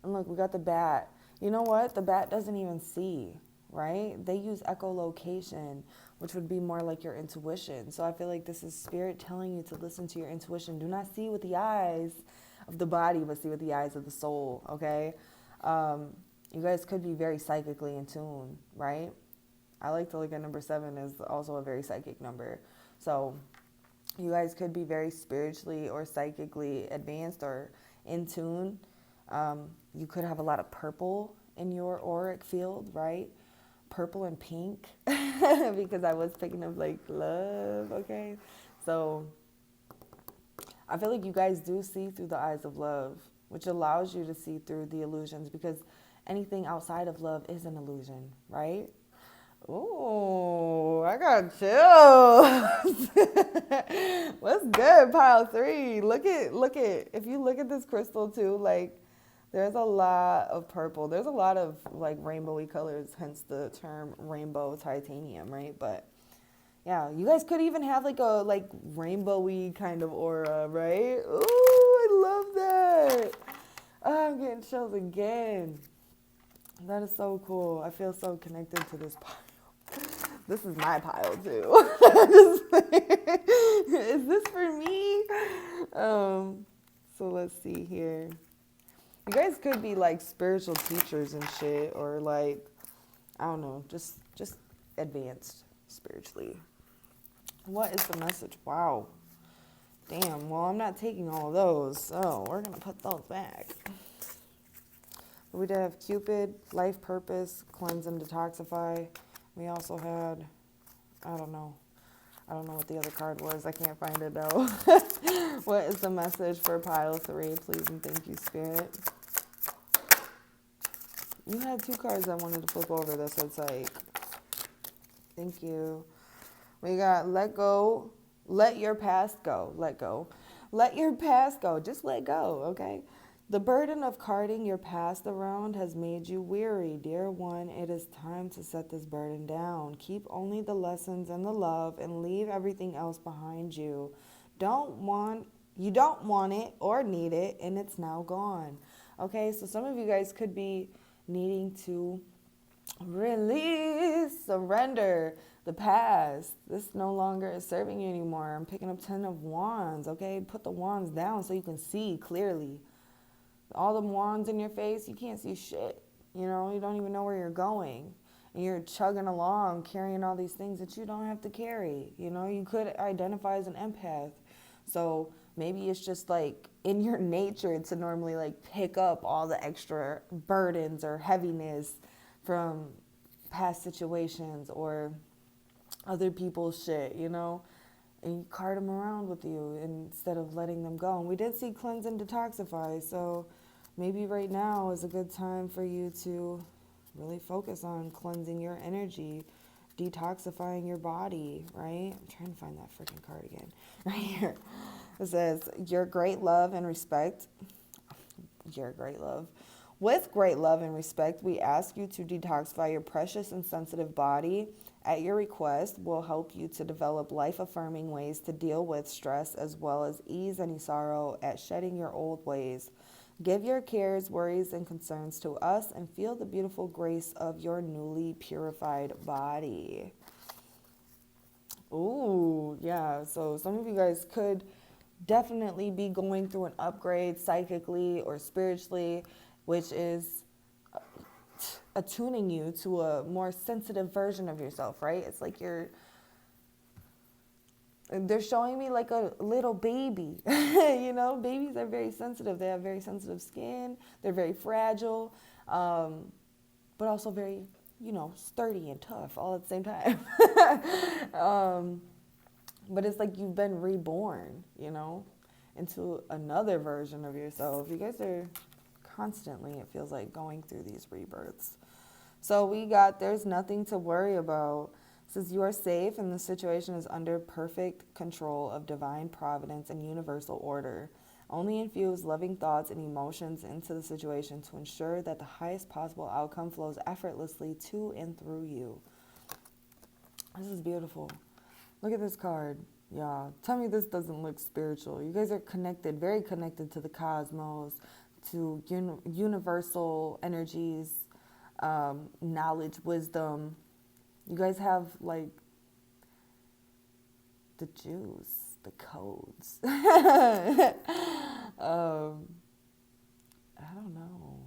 [SPEAKER 1] And look, we got the bat. You know what? The bat doesn't even see, right? They use echolocation, which would be more like your intuition. So I feel like this is spirit telling you to listen to your intuition. Do not see with the eyes, of the body, but see with the eyes of the soul, okay? You guys could be very psychically in tune, right? I like to look at number 7 as also a very psychic number. So you guys could be very spiritually or psychically advanced or in tune. You could have a lot of purple in your auric field, right? Purple and pink, because I was picking up like love, okay? So I feel like you guys do see through the eyes of love, which allows you to see through the illusions, because anything outside of love is an illusion, right? Ooh, I got chills. What's good, pile 3? Look at, if you look at this crystal too, like, there's a lot of purple. There's a lot of, like, rainbowy colors, hence the term rainbow titanium, right? But, yeah, you guys could even have, like, a, like, rainbowy kind of aura, right? Ooh, I love that. Oh, I'm getting chills again. That is so cool. I feel so connected to this pile. This is my pile too. Is this for me? So let's see here. You guys could be like spiritual teachers and shit, or like, I don't know, just advanced spiritually. What is the message? Wow. Damn, well, I'm not taking all of those, so we're going to put those back. We did have Cupid, life purpose, cleanse and detoxify. We also had, I don't know what the other card was. I can't find it though. What is the message for pile 3? Please and thank you, Spirit. You had 2 cards I wanted to flip over this. It's like, thank you. We got let go, let your past go, let go. Let your past go, just let go, okay? The burden of carting your past around has made you weary. Dear one, it is time to set this burden down. Keep only the lessons and the love and leave everything else behind you. You don't want it or need it, and it's now gone. Okay, so some of you guys could be needing to release, surrender the past. This no longer is serving you anymore. I'm picking up 10 of Wands, okay? Put the wands down so you can see clearly. All the wands in your face, you can't see shit. You know, you don't even know where you're going. And you're chugging along, carrying all these things that you don't have to carry. You know, you could identify as an empath. So maybe it's just like in your nature to normally like pick up all the extra burdens or heaviness from past situations or other people's shit, you know? And you cart them around with you instead of letting them go. And we did see cleanse and detoxify, so maybe right now is a good time for you to really focus on cleansing your energy, detoxifying your body, right? I'm trying to find that freaking card again. Right here. It says, your great love and respect. Your great love. With great love and respect, we ask you to detoxify your precious and sensitive body. At your request, we'll help you to develop life-affirming ways to deal with stress as well as ease any sorrow at shedding your old ways. Give your cares, worries, and concerns to us and feel the beautiful grace of your newly purified body. Ooh, yeah. So some of you guys could definitely be going through an upgrade psychically or spiritually, which is attuning you to a more sensitive version of yourself, right? It's like they're showing me like a little baby. You know, babies are very sensitive. They have very sensitive skin. They're very fragile, but also very, you know, sturdy and tough all at the same time. But it's like you've been reborn, you know, into another version of yourself. You guys are constantly, it feels like, going through these rebirths. So we got, there's nothing to worry about. It says you are safe and the situation is under perfect control of divine providence and universal order. Only infuse loving thoughts and emotions into the situation to ensure that the highest possible outcome flows effortlessly to and through you. This is beautiful. Look at this card. Yeah, tell me this doesn't look spiritual. You guys are connected, very connected to the cosmos, to universal energies, knowledge, wisdom. You guys have like the juice. the codes. I don't know.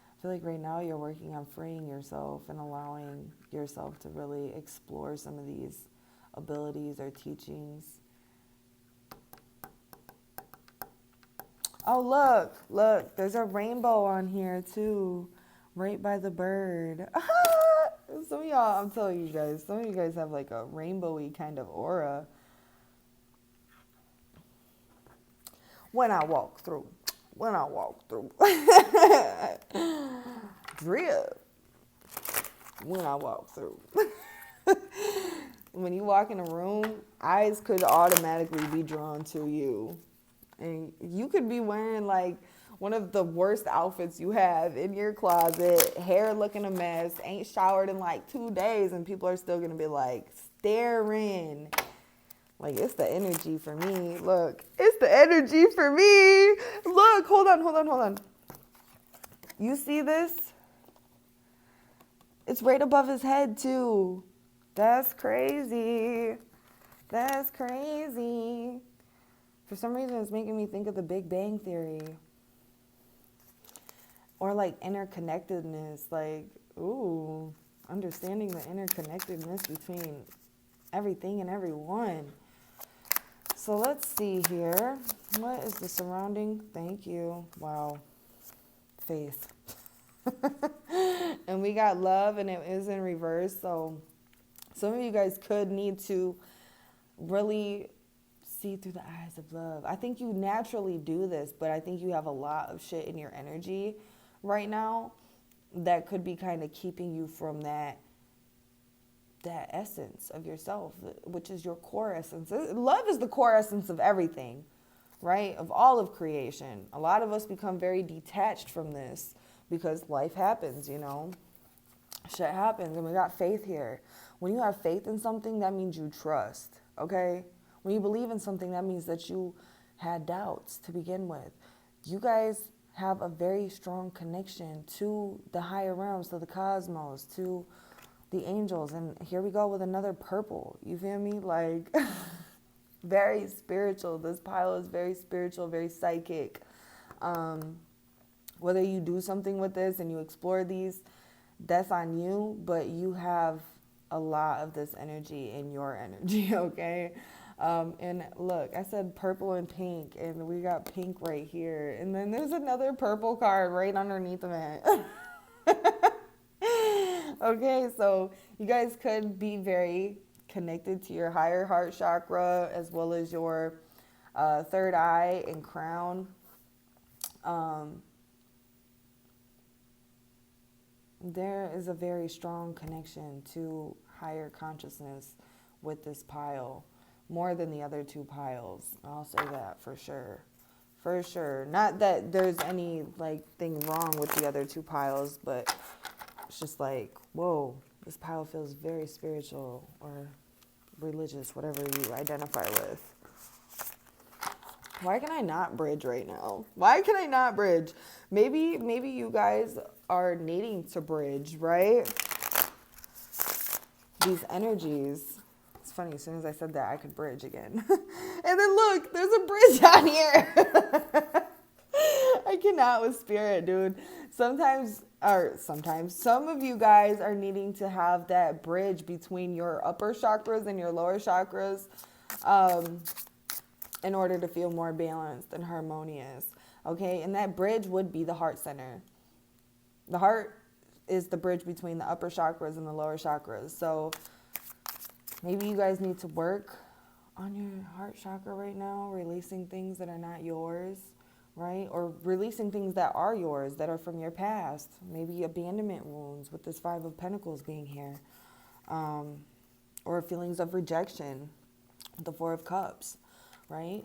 [SPEAKER 1] I feel like right now you're working on freeing yourself and allowing yourself to really explore some of these abilities or teachings. Oh, look, there's a rainbow on here too, right by the bird. Some of y'all, I'm telling you guys, some of you guys have like a rainbowy kind of aura. When I walk through. Drip. When I walk through. When you walk in a room, eyes could automatically be drawn to you. And you could be wearing like one of the worst outfits you have in your closet, hair looking a mess, ain't showered in like 2 days, and people are still going to be like staring. Like, it's the energy for me. Look, it's the energy for me. Look, hold on. You see this? It's right above his head too. That's crazy. For some reason, it's making me think of the Big Bang Theory. Or like interconnectedness. Like, ooh, understanding the interconnectedness between everything and everyone. So let's see here. What is the surrounding? Thank you. Wow. Faith. And we got love, and it is in reverse. So some of you guys could need to really see through the eyes of love. I think you naturally do this, but I think you have a lot of shit in your energy right now that could be kind of keeping you from that essence of yourself, which is your core essence. Love is the core essence of everything, right? Of all of creation. A lot of us become very detached from this because life happens, you know. Shit happens, and we got faith here. When you have faith in something, that means you trust, okay? When you believe in something, that means that you had doubts to begin with. You guys have a very strong connection to the higher realms, to the cosmos, to the angels. And here we go with another purple. You feel me? Like, very spiritual. This pile is very spiritual, very psychic. Whether you do something with this and you explore these, that's on you, but you have a lot of this energy in your energy, okay? And look, I said purple and pink, and we got pink right here. And then there's another purple card right underneath of it. Okay, so you guys could be very connected to your higher heart chakra as well as your third eye and crown. There is a very strong connection to higher consciousness with this pile, more than the other two piles. I'll say that for sure. For sure. Not that there's any like thing wrong with the other two piles, but it's just like, whoa, this pile feels very spiritual or religious, whatever you identify with. Why can I not bridge right now? Why can I not bridge? Maybe you guys are needing to bridge, right? These energies. It's funny, as soon as I said that, I could bridge again. And then look, there's a bridge on here. I cannot with spirit, dude. Sometimes, some of you guys are needing to have that bridge between your upper chakras and your lower chakras in order to feel more balanced and harmonious, okay? And that bridge would be the heart center. The heart is the bridge between the upper chakras and the lower chakras. So maybe you guys need to work on your heart chakra right now, releasing things that are not yours, right? Or releasing things that are yours, that are from your past. Maybe abandonment wounds with this Five of Pentacles being here. Or feelings of rejection, the Four of Cups, right?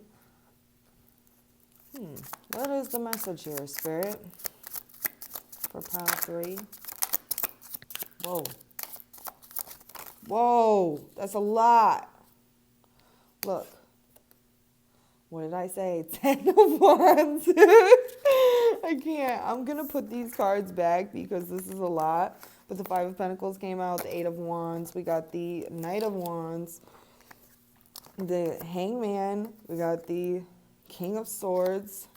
[SPEAKER 1] What is the message here, Spirit? For pile 3. Whoa, that's a lot. Look. What did I say? 10 of Wands. I can't. I'm going to put these cards back because this is a lot. But the Five of Pentacles came out, the Eight of Wands. We got the Knight of Wands. the Hangman. We got the King of Swords.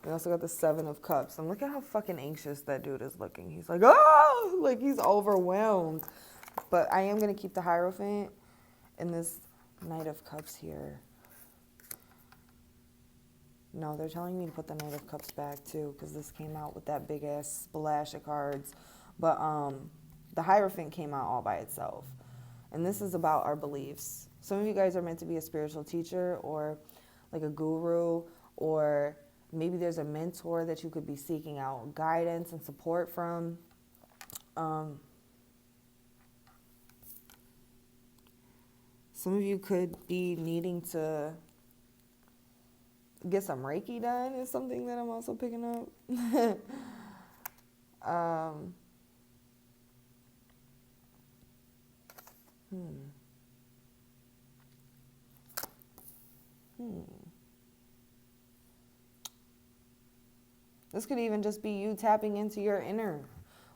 [SPEAKER 1] We also got the Seven of Cups. And look at how fucking anxious that dude is looking. He's like, oh, like he's overwhelmed. But I am going to keep the Hierophant and this Knight of Cups here. No, they're telling me to put the Knight of Cups back too, because this came out with that big ass splash of cards. But the Hierophant came out all by itself. And this is about our beliefs. Some of you guys are meant to be a spiritual teacher or like a guru, or maybe there's a mentor that you could be seeking out guidance and support from. Some of you could be needing to get some Reiki done is something that I'm also picking up. This could even just be you tapping into your inner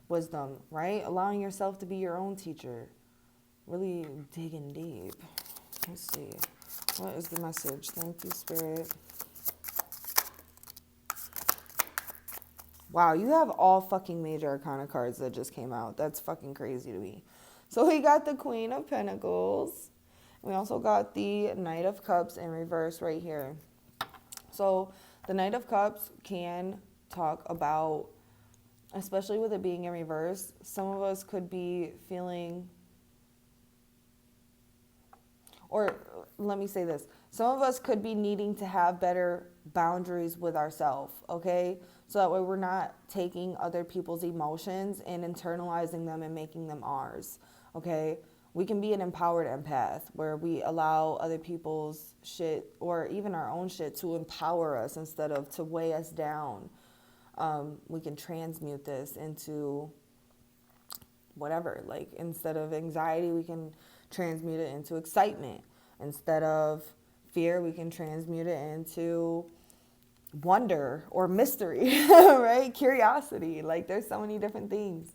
[SPEAKER 1] wisdom, right? Allowing yourself to be your own teacher. Really digging deep. Let's see. What is the message? Thank you, Spirit. Wow, you have all fucking major arcana cards that just came out. That's fucking crazy to me. So we got the Queen of Pentacles. We also got the Knight of Cups in reverse right here. So the Knight of Cups can talk about, especially with it being in reverse, some of us could be feeling, or let me say this, some of us could be needing to have better boundaries with ourselves, okay? So that way we're not taking other people's emotions and internalizing them and making them ours, okay? We can be an empowered empath where we allow other people's shit or even our own shit to empower us instead of to weigh us down. We can transmute this into whatever. Like instead of anxiety, we can transmute it into excitement. Instead of fear, we can transmute it into wonder or mystery, right? Curiosity. Like there's so many different things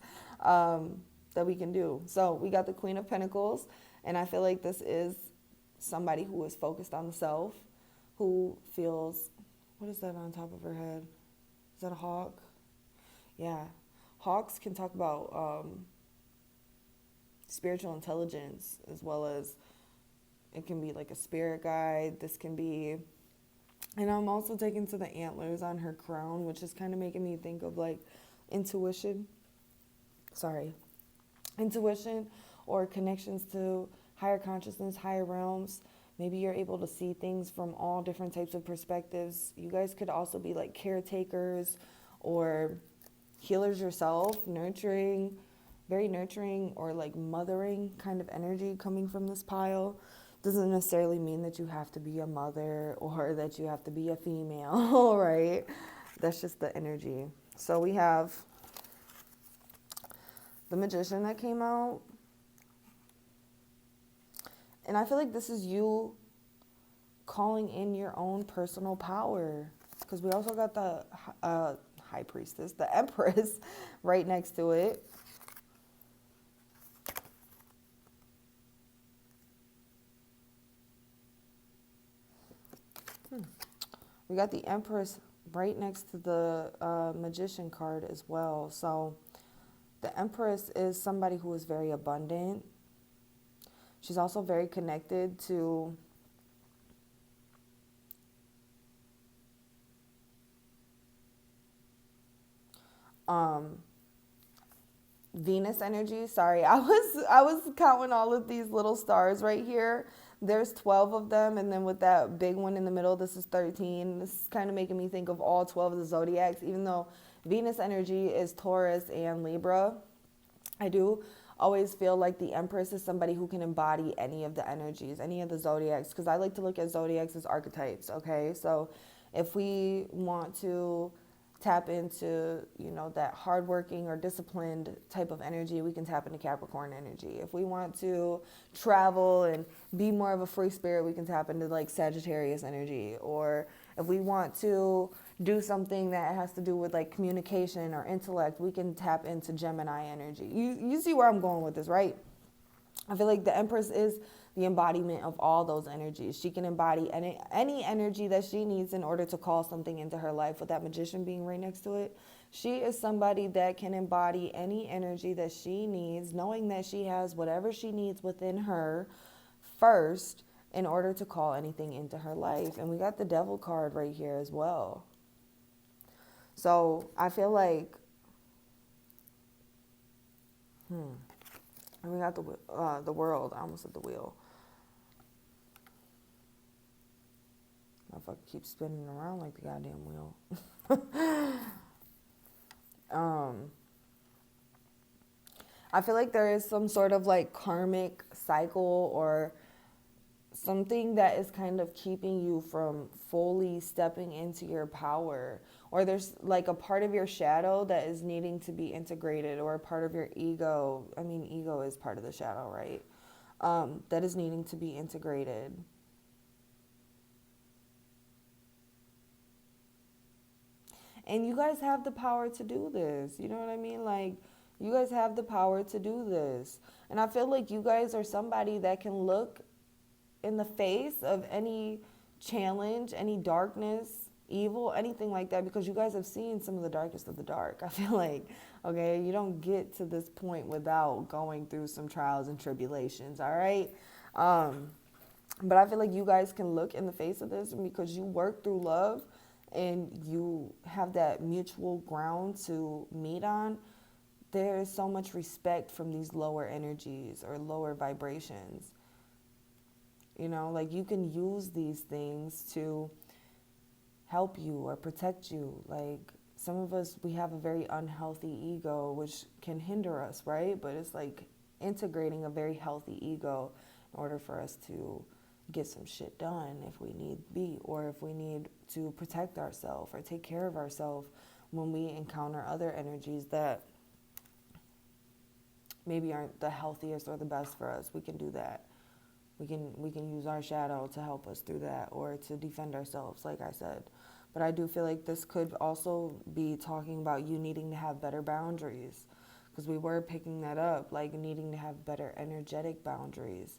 [SPEAKER 1] that we can do. So we got the Queen of Pentacles, and I feel like this is somebody who is focused on the self, who feels, what is that on top of her head? Is that a hawk? Yeah. Hawks can talk about spiritual intelligence, as well as it can be like a spirit guide. This can be, and I'm also taken to the antlers on her crown, which is kind of making me think of like intuition or connections to higher consciousness, higher realms. Maybe you're able to see things from all different types of perspectives. You guys could also be like caretakers or healers yourself, very nurturing or like mothering kind of energy coming from this pile. Doesn't necessarily mean that you have to be a mother or that you have to be a female, right? That's just the energy. So we have the Magician that came out. And I feel like this is you calling in your own personal power. Because we also got the High Priestess, the Empress, right next to it. We got the Empress right next to the Magician card as well. So the Empress is somebody who is very abundant. She's also very connected to Venus energy. Sorry, I was counting all of these little stars right here. There's 12 of them, and then with that big one in the middle, this is 13. This is kind of making me think of all 12 of the zodiacs, even though Venus energy is Taurus and Libra. I do always feel like the Empress is somebody who can embody any of the energies, any of the zodiacs, because I like to look at zodiacs as archetypes, okay? So if we want to tap into, that hardworking or disciplined type of energy, we can tap into Capricorn energy. If we want to travel and be more of a free spirit, we can tap into like Sagittarius energy. Or if we want to do something that has to do with like communication or intellect, we can tap into Gemini energy. You see where I'm going with this, right? I feel like the Empress is the embodiment of all those energies. She can embody any energy that she needs in order to call something into her life. With that Magician being right next to it, she is somebody that can embody any energy that she needs, knowing that she has whatever she needs within her first in order to call anything into her life. And we got the Devil card right here as well. So I feel like, and we got the World. I almost said the Wheel. Motherfucker keeps spinning around like the goddamn wheel. I feel like there is some sort of like karmic cycle or something that is kind of keeping you from fully stepping into your power, or there's like a part of your shadow that is needing to be integrated, or a part of your ego. I mean, ego is part of the shadow, right? That is needing to be integrated. And you guys have the power to do this. You know what I mean? Like, you guys have the power to do this. And I feel like you guys are somebody that can look in the face of any challenge, any darkness, evil, anything like that, because you guys have seen some of the darkest of the dark. I feel like, okay, you don't get to this point without going through some trials and tribulations, all right? But I feel like you guys can look in the face of this, and because you work through love and you have that mutual ground to meet on, there is so much respect from these lower energies or lower vibrations. You know, like you can use these things to help you or protect you. Like some of us, we have a very unhealthy ego, which can hinder us, right? But it's like integrating a very healthy ego in order for us to get some shit done if we need be, or if we need to protect ourselves or take care of ourselves when we encounter other energies that maybe aren't the healthiest or the best for us. We can do that. We can use our shadow to help us through that, or to defend ourselves, like I said. But I do feel like this could also be talking about you needing to have better boundaries, because we were picking that up, like needing to have better energetic boundaries,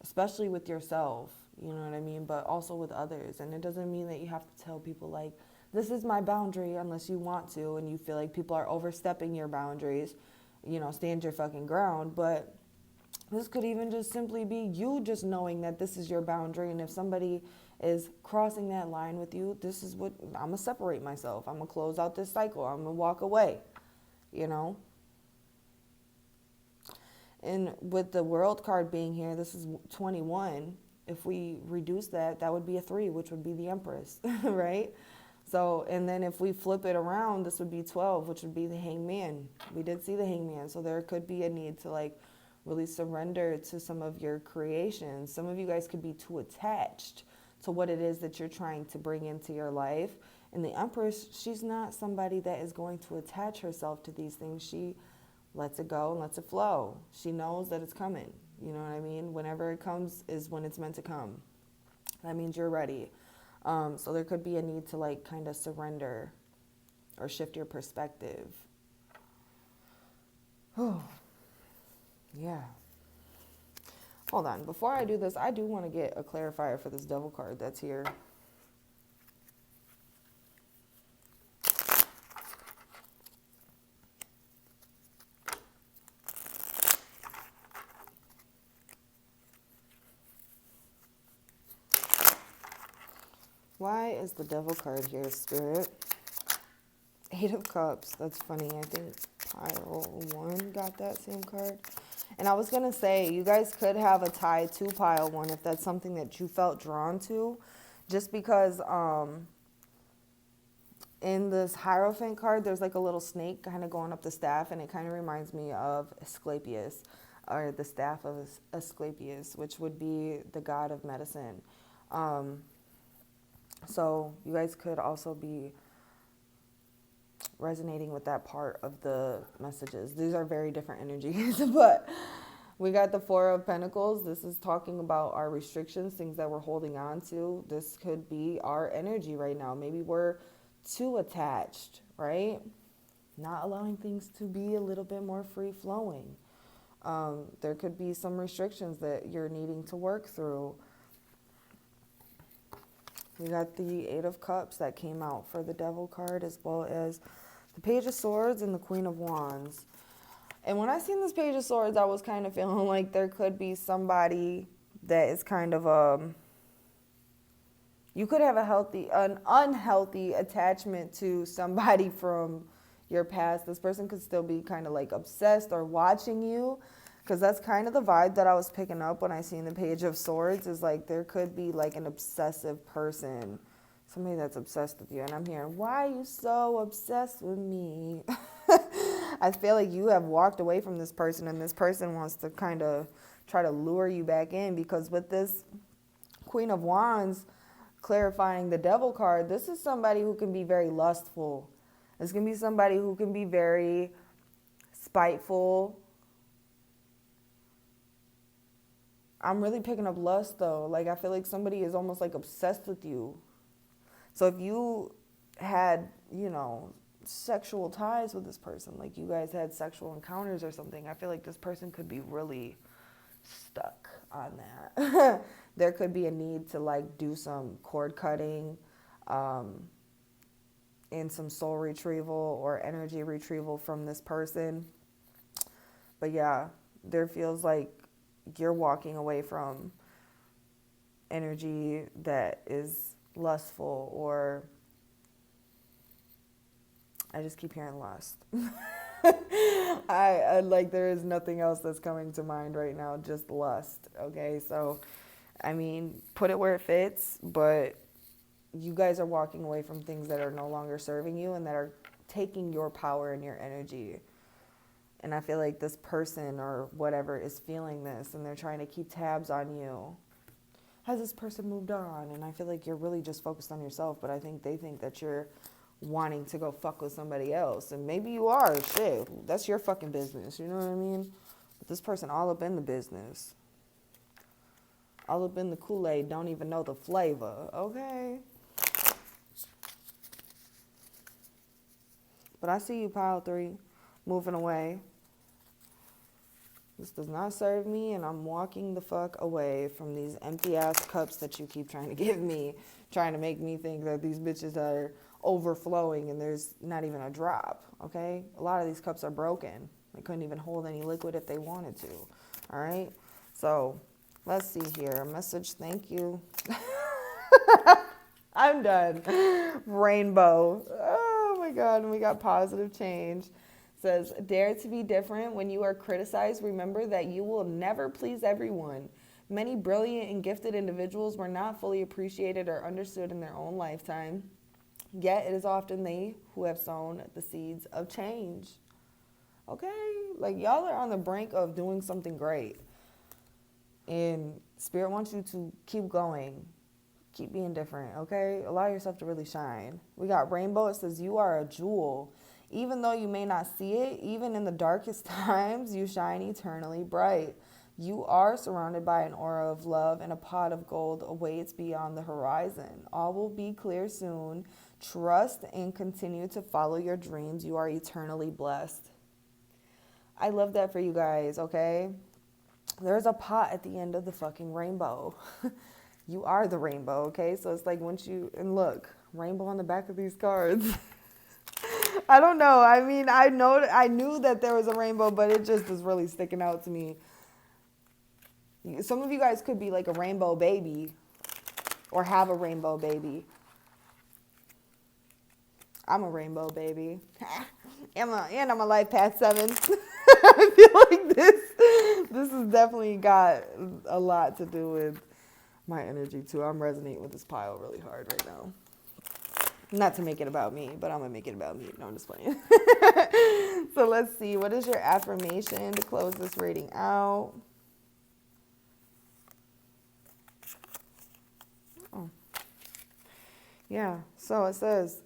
[SPEAKER 1] especially with yourself, you know what I mean, but also with others. And it doesn't mean that you have to tell people like, this is my boundary, unless you want to and you feel like people are overstepping your boundaries. You know, stand your fucking ground. But this could even just simply be you just knowing that this is your boundary, and if somebody is crossing that line with you, this is what I'm gonna separate myself. I'm gonna close out this cycle. I'm gonna walk away, you know. And with the World card being here, this is 21. If we reduce that, that would be a 3, which would be the Empress, right? So, and then if we flip it around, this would be 12, which would be the Hangman. We did see the Hangman, so there could be a need to like really surrender to some of your creations. Some of you guys could be too attached to what it is that you're trying to bring into your life. And the Empress, she's not somebody that is going to attach herself to these things. She lets it go and lets it flow. She knows that it's coming. You know what I mean? Whenever it comes is when it's meant to come. That means you're ready. So there could be a need to like kind of surrender or shift your perspective. Oh, yeah. Hold on. Before I do this, I do want to get a clarifier for this Devil card that's here. Why is the Devil card here, Spirit? 8 of Cups. That's funny. I think pile 1 got that same card. And I was going to say, you guys could have a tie to pile 1 if that's something that you felt drawn to. Just because in this Hierophant card, there's like a little snake kind of going up the staff. And it kind of reminds me of Asclepius, or the staff of Asclepius, which would be the god of medicine. So you guys could also be resonating with that part of the messages. These are very different energies, but we got the 4 of Pentacles. This is talking about our restrictions, things that we're holding on to. This could be our energy right now. Maybe we're too attached, right? Not allowing things to be a little bit more free flowing. There could be some restrictions that you're needing to work through. We got the Eight of Cups that came out for the Devil card, as well as the Page of Swords and the Queen of Wands. And when I seen this Page of Swords, I was kind of feeling like there could be somebody that is kind of you could have an unhealthy attachment to somebody from your past. This person could still be kind of like obsessed or watching you, because that's kind of the vibe that I was picking up when I seen the Page of Swords, is like there could be like an obsessive person, somebody that's obsessed with you. And I'm hearing, why are you so obsessed with me? I feel like you have walked away from this person, and this person wants to kind of try to lure you back in, because with this Queen of Wands clarifying the Devil card, this is somebody who can be very lustful. It's going to be somebody who can be very spiteful. I'm really picking up lust, though. Like, I feel like somebody is almost like obsessed with you. So if you had, sexual ties with this person, like you guys had sexual encounters or something, I feel like this person could be really stuck on that. There could be a need to like do some cord cutting, and some soul retrieval or energy retrieval from this person. But yeah, there feels like you're walking away from energy that is lustful, or I just keep hearing lust. I like, there is nothing else that's coming to mind right now, just lust. Okay, so I mean, put it where it fits, but you guys are walking away from things that are no longer serving you and that are taking your power and your energy. And I feel like this person or whatever is feeling this, and they're trying to keep tabs on you. Has this person moved on? And I feel like you're really just focused on yourself, but I think they think that you're wanting to go fuck with somebody else. And maybe you are. Shit, that's your fucking business. You know what I mean? But this person all up in the business. All up in the Kool-Aid, don't even know the flavor. Okay? But I see you, pile 3, moving away. This does not serve me, and I'm walking the fuck away from these empty-ass cups that you keep trying to give me, trying to make me think that these bitches are overflowing and there's not even a drop, okay? A lot of these cups are broken. They couldn't even hold any liquid if they wanted to, all right? So let's see here. Message, thank you. I'm done. Rainbow. Oh, my God. And we got positive change. Says, dare to be different. When you are criticized, remember that you will never please everyone. Many brilliant and gifted individuals were not fully appreciated or understood in their own lifetime. Yet it is often they who have sown the seeds of change. Okay? Like, y'all are on the brink of doing something great. And Spirit wants you to keep going. Keep being different, okay? Allow yourself to really shine. We got rainbow. It says, you are a jewel. Even though you may not see it, even in the darkest times, you shine eternally bright. You are surrounded by an aura of love, and a pot of gold awaits beyond the horizon. All will be clear soon. Trust and continue to follow your dreams. You are eternally blessed. I love that for you guys, okay? There's a pot at the end of the fucking rainbow. You are the rainbow, okay? So it's like once you, and look, rainbow on the back of these cards. I don't know. I mean, I knew that there was a rainbow, but it just is really sticking out to me. Some of you guys could be like a rainbow baby or have a rainbow baby. I'm a rainbow baby. And I'm a life path 7. I feel like this has definitely got a lot to do with my energy too. I'm resonating with this pile really hard right now. Not to make it about me, but I'm going to make it about me. No, I'm just playing. So let's see. What is your affirmation to close this reading out? Oh. Yeah. So it says,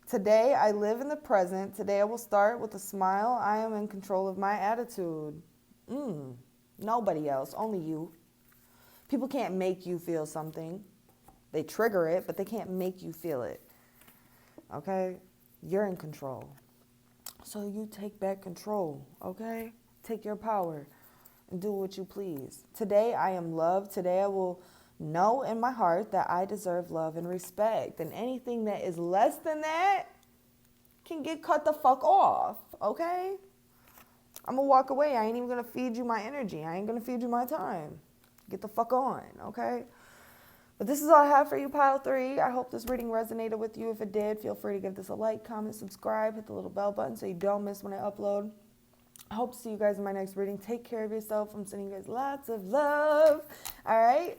[SPEAKER 1] today I live in the present. Today I will start with a smile. I am in control of my attitude. Nobody else. Only you. People can't make you feel something. They trigger it, but they can't make you feel it. Okay? You're in control. So you take back control, okay? Take your power. and do what you please. Today I am loved. Today I will know in my heart that I deserve love and respect. And anything that is less than that can get cut the fuck off, okay? I'm going to walk away. I ain't even going to feed you my energy. I ain't going to feed you my time. Get the fuck on, okay? But this is all I have for you, Pile 3. I hope this reading resonated with you. If it did, feel free to give this a like, comment, subscribe, hit the little bell button so you don't miss when I upload. I hope to see you guys in my next reading. Take care of yourself. I'm sending you guys lots of love. All right?